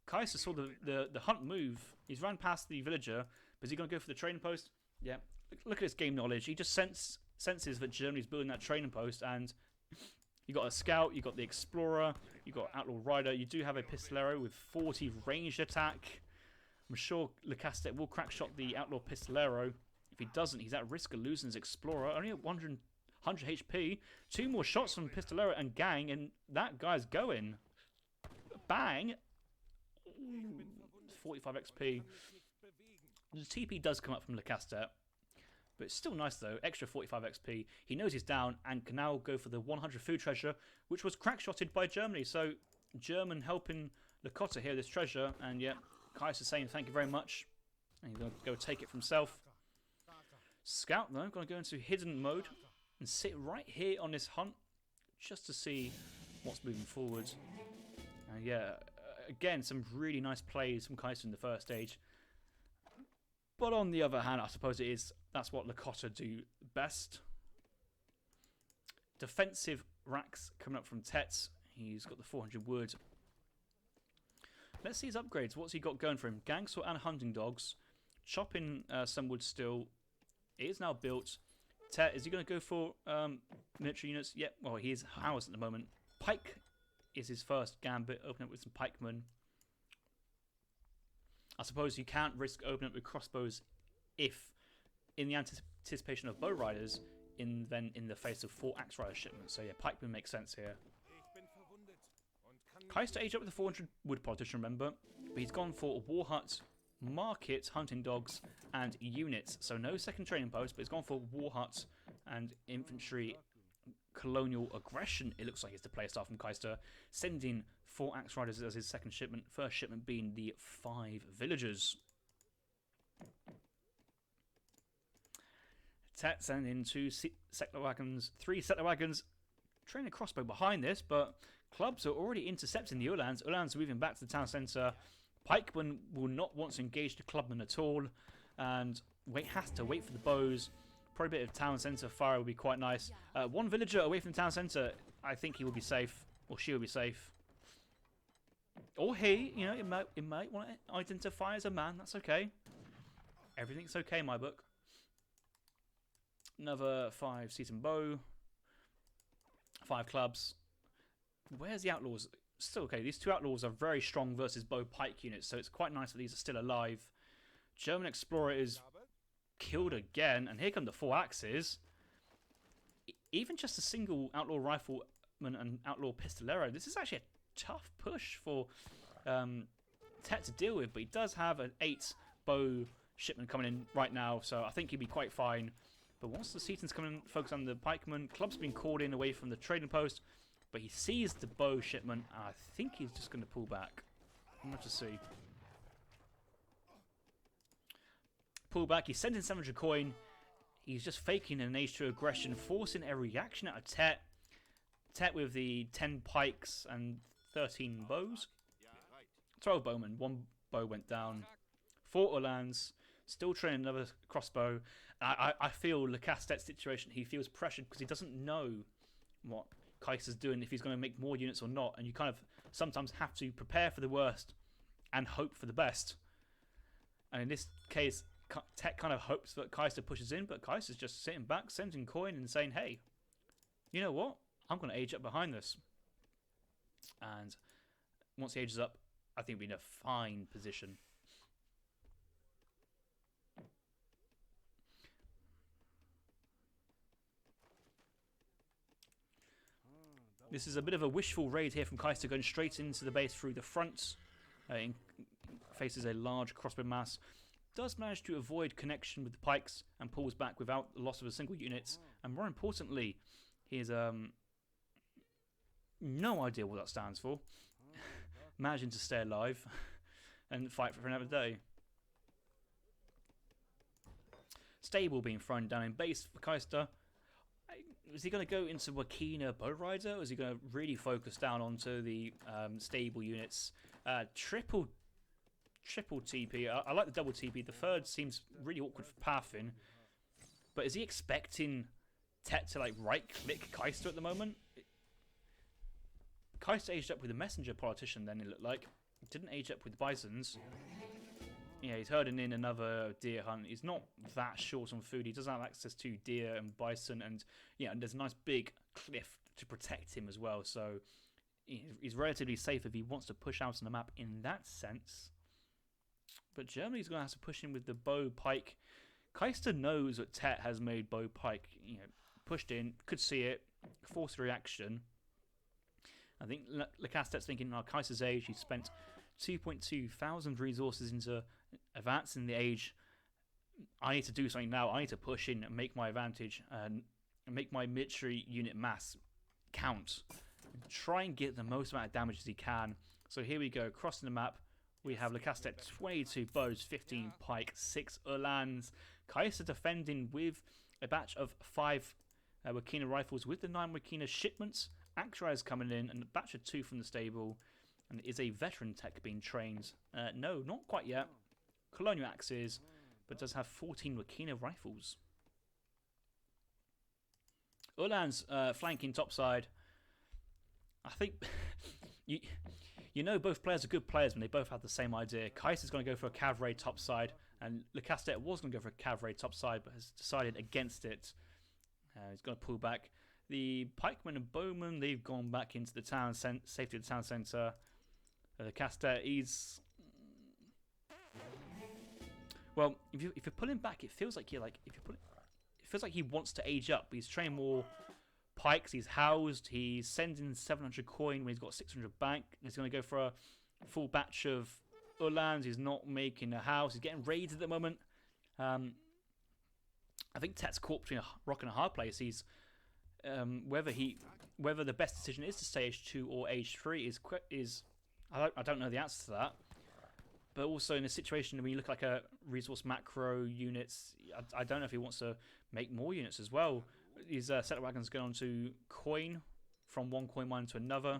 S1: Kaiser saw the hunt move. He's run past the villager. But is he going to go for the trading post? Yeah. Look at his game knowledge. He just senses that Germany's building that trading post, and you got a scout, you got the explorer, you got outlaw rider, you do have a pistolero with 40 ranged attack. I'm sure Lecastet will crack shot the outlaw pistolero. If he doesn't, he's at risk of losing his explorer. Only at 100 HP. 2 more shots from pistolero and gang, and that guy's going. Bang. Ooh, 45 XP. The TP does come up from Lecastet. But it's still nice though, extra 45 XP. He knows he's down and can now go for the 100 food treasure, which was crack-shotted by Germany. So, German helping Lakota here, this treasure. And yeah, Kaiser saying thank you very much. And he's going to go take it for himself. Scout, though, going to go into hidden mode and sit right here on this hunt just to see what's moving forward. And yeah, again, some really nice plays from kaister in the first stage. But on the other hand, I suppose that's what Lakota do best. Defensive racks coming up from Tet. He's got the 400 wood. Let's see his upgrades. What's he got going for him? Gangsaw and hunting dogs. Chopping some wood still. It is now built. Tet, is he going to go for military units? Yep, well, he is housed at the moment. Pike is his first gambit. Open up with some pikemen. I suppose you can't risk opening up with crossbows if, in the anticipation of bow riders, then in the face of 4 axe rider shipments. So yeah, pikemen makes sense here. Kaister aged up with the 400 wood politician, remember, but he's gone for a war hut, market, hunting dogs, and units. So no second training post, but he's gone for war hut and infantry colonial aggression. It looks like it's the playstyle from Kaister, sending 4 axe riders as his second shipment. First shipment being the 5 villagers. Tet sending 2 settler wagons, 3 settler wagons. Training a crossbow behind this, but clubs are already intercepting the Uhlans. Uhlans are moving back to the town centre. Pikemen will not want to engage the clubmen at all, and has to wait for the bows. Probably a bit of town centre fire would be quite nice. 1 villager away from the town centre. I think he will be safe, or she will be safe. Or he, you know, it might want to identify as a man. That's okay. Everything's okay in my book. Another 5 season bow. 5 clubs. Where's the outlaws? Still okay. These 2 outlaws are very strong versus bow pike units, so it's quite nice that these are still alive. German explorer is killed again, and here come the 4 axes. Even just a single outlaw rifleman and outlaw pistolero, this is actually a tough push for Tet to deal with, but he does have an 8 bow shipment coming in right now, so I think he'd be quite fine. But once the Setons come in, focus on the pikemen, club's been called in away from the trading post, but he sees the bow shipment, and I think he's just going to pull back. I'm going to see. Pull back, he's sending 700 coin. He's just faking an H2 aggression, forcing a reaction out of Tet. Tet with the 10 pikes and 13 bows. 12 bowmen, 1 bow went down. 4 Uhlans, still training another crossbow. I feel Lecastet's situation, he feels pressured because he doesn't know what Kaiser's doing, if he's going to make more units or not, and you kind of sometimes have to prepare for the worst and hope for the best. And in this case, Tet kind of hopes that Kaiser pushes in, but Kaiser's just sitting back, sending coin and saying, hey, you know what? I'm going to age up behind this. And once he ages up, I think we're in a fine position. This is a bit of a wishful raid here from Kaister, going straight into the base through the front. Faces a large crossbow mass. Does manage to avoid connection with the pikes and pulls back without the loss of a single unit. And more importantly, he has no idea what that stands for. Managing to stay alive and fight for another day. Stable being thrown down in base for Kaister. Is he going to go into Wakina bow rider, or is he going to really focus down onto the stable units? Triple TP. I like the double TP. The third seems really awkward for pathing. But is he expecting Tet to like right-click Kaister at the moment? Kaister aged up with a messenger politician. Then it looked like didn't age up with bisons. Yeah, he's herding in another deer hunt. He's not that short on food. He doesn't have access to deer and bison, and yeah, and there's a nice big cliff to protect him as well. So he's relatively safe if he wants to push out on the map in that sense. But Germany's going to have to push in with the bow pike. Kaister knows that Tet has made bow pike. You know, pushed in, could see it, forced reaction. I think Lecastet's thinking, oh, Kaiser's age. He spent 2.2 thousand resources into advancing the age. I need to do something now. I need to push in and make my advantage and make my military unit mass count. Try and get the most amount of damage as he can. So here we go, crossing the map. we have Lacaste 22 bows, 15 pike, 6 Uhlans. Kaiser defending with a batch of 5 Wakina rifles with the 9 Wakina shipments. Axrais coming in and a batch of 2 from the stable. And is a veteran tech being trained? No, not quite yet. Colonial axes, but does have 14 Wakina rifles. Uhlans flanking topside. I think you know both players are good players when they both have the same idea. Kaiser's going to go for a cavalry topside, and Lacaste was going to go for a cavalry topside, but has decided against it. He's going to pull back. The pikemen and bowmen, they've gone back into the town safety of the town centre. Lacaste, he's well. If you're pulling back, it feels like it feels like he wants to age up. He's training more pikes. He's housed. He's sending 700 coin when he's got 600 bank. He's going to go for a full batch of Uhlans. He's not making a house. He's getting raided at the moment. I think Tet's caught between a rock and a hard place. He's whether the best decision is to stay age 2 or age 3 is I don't know the answer to that. But also in a situation when you look like a resource macro units, I don't know if he wants to make more units as well. These settler wagons going on to coin from one coin mine to another.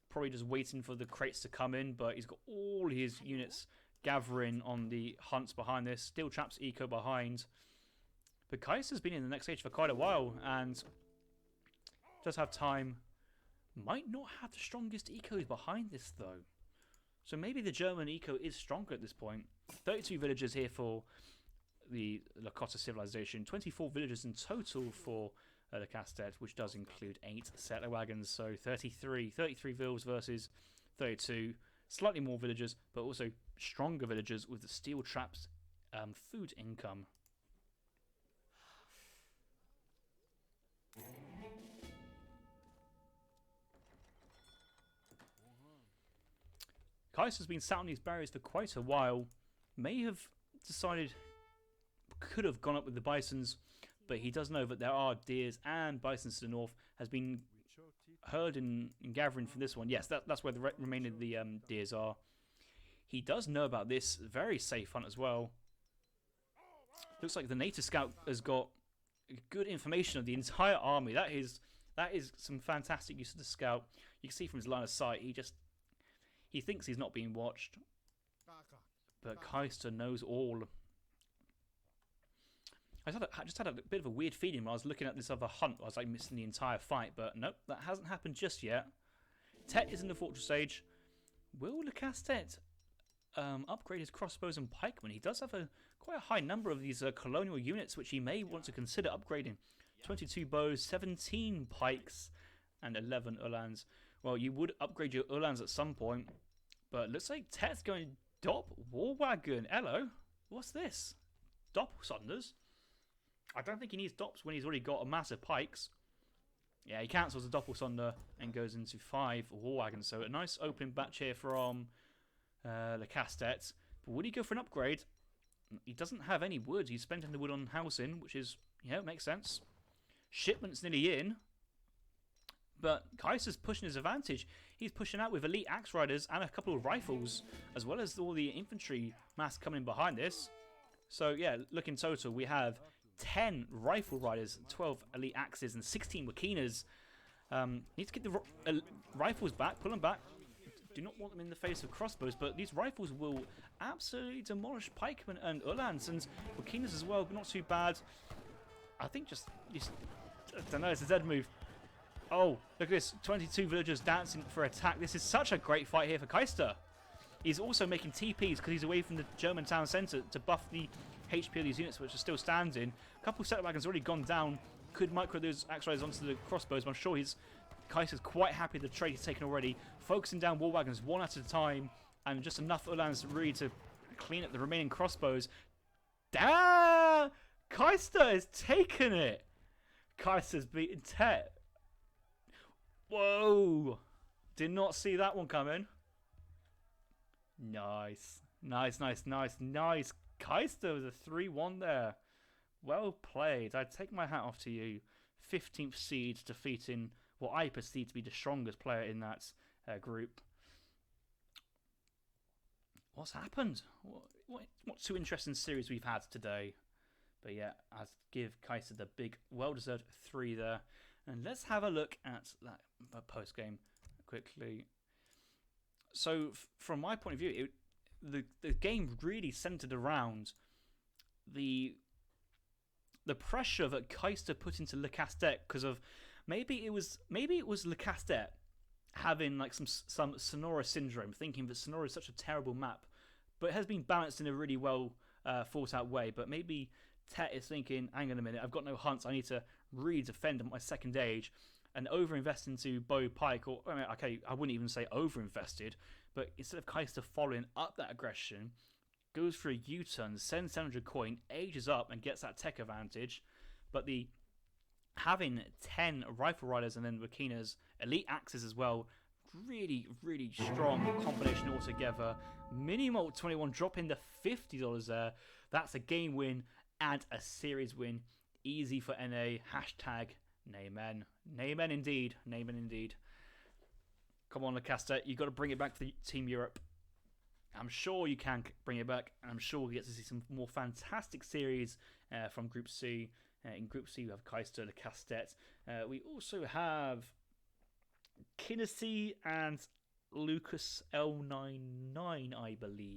S1: Probably just waiting for the crates to come in, but he's got all his units gathering on the hunts behind this. Steel traps eco behind. But Kaiser's been in the next stage for quite a while and does have time. Might not have the strongest ecos behind this though. So maybe the German eco is stronger at this point. 32 villagers here for the Lakota civilization. 24 villagers in total for Lacaste, which does include 8 settler wagons. So 33 vills versus 32. Slightly more villagers, but also stronger villagers with the steel traps food income. Kaiser's been sat on these barriers for quite a while. May have decided, could have gone up with the bisons, but he does know that there are deers and bisons to the north. Has been heard and gathering from this one. Yes, that's where the remaining of the deers are. He does know about this very safe hunt as well. Looks like the native scout has got good information of the entire army. That is some fantastic use of the scout. You can see from his line of sight, he thinks he's not being watched, but Kaister knows all. I just had a bit of a weird feeling when I was looking at this other hunt. I was like missing the entire fight, but nope, that hasn't happened just yet. Tet is in the fortress age. Will Lacaste upgrade his crossbows and pikemen? He does have quite a high number of these colonial units, which he may want to consider upgrading. 22 bows, 17 pikes, and 11 Uhlans. Well, you would upgrade your Uhlans at some point, but looks like Tet's going Dop War Wagon. Hello, what's this? Doppelsonders? I don't think he needs Dops when he's already got a massive pikes. Yeah, he cancels the Doppelsonder and goes into 5 War Wagons. So a nice opening batch here from Lacaste. But would he go for an upgrade? He doesn't have any wood. He's spending the wood on housing, which is, yeah, it makes sense. Shipment's nearly in. But Kaiser's pushing his advantage. He's pushing out with elite axe riders and a couple of rifles, as well as all the infantry mass coming behind this. So yeah, look in total, we have 10 rifle riders, 12 elite axes, and 16 Wakinas. Need to get the rifles back, pull them back. Do not want them in the face of crossbows, but these rifles will absolutely demolish pikemen and Uhlans, and Wakinas as well, but not too bad. I think just I don't know, it's a dead move. Oh, look at this. 22 villagers dancing for attack. This is such a great fight here for Kaister. He's also making TPs because he's away from the German town centre to buff the HP of these units, which are still standing. A couple of settler wagons already gone down. Could micro those axe riders onto the crossbows, but I'm sure Kaiser's quite happy with the trade he's taken already. Focusing down war wagons one at a time, and just enough Uhlans really to clean up the remaining crossbows. Damn! Kaister has taken it! Kaiser's beaten Tet. Whoa! Did not see that one coming. Nice. Nice. Kaister with a 3-1 there. Well played. I'd take my hat off to you. 15th seed defeating what I perceive to be the strongest player in that group. what's happened? What two interesting series we've had today? But yeah, I'd give Kaiser the big, well-deserved 3 there. And let's have a look at that post-game quickly. So, from my point of view, the game really centered around the pressure that Kaister put into Le Casse-Tête because of maybe it was Le Casse-Tête having like some Sonora syndrome, thinking that Sonora is such a terrible map, but it has been balanced in a really well thought out way. But maybe Tet is thinking, hang on a minute, I've got no hunts, I need to really defend my second age and overinvest into bow pike, or okay, I wouldn't even say overinvested, but instead of Kaister following up that aggression, goes for a U-turn, sends 700 coin, ages up and gets that tech advantage. But the having 10 rifle riders and then Wakina's elite axes as well, really, really strong combination altogether. Minimalt 21 dropping the $50 there. That's a game win and a series win. Easy for NA. Hashtag Naymen. Naymen indeed. Naymen indeed. Come on, Lacaster. You've got to bring it back for Team Europe. I'm sure you can bring it back, and I'm sure we'll get to see some more fantastic series from Group C. In Group C, we have Kaister, Le Casse-Tête. We also have Kinnessy and Lucas L99, I believe.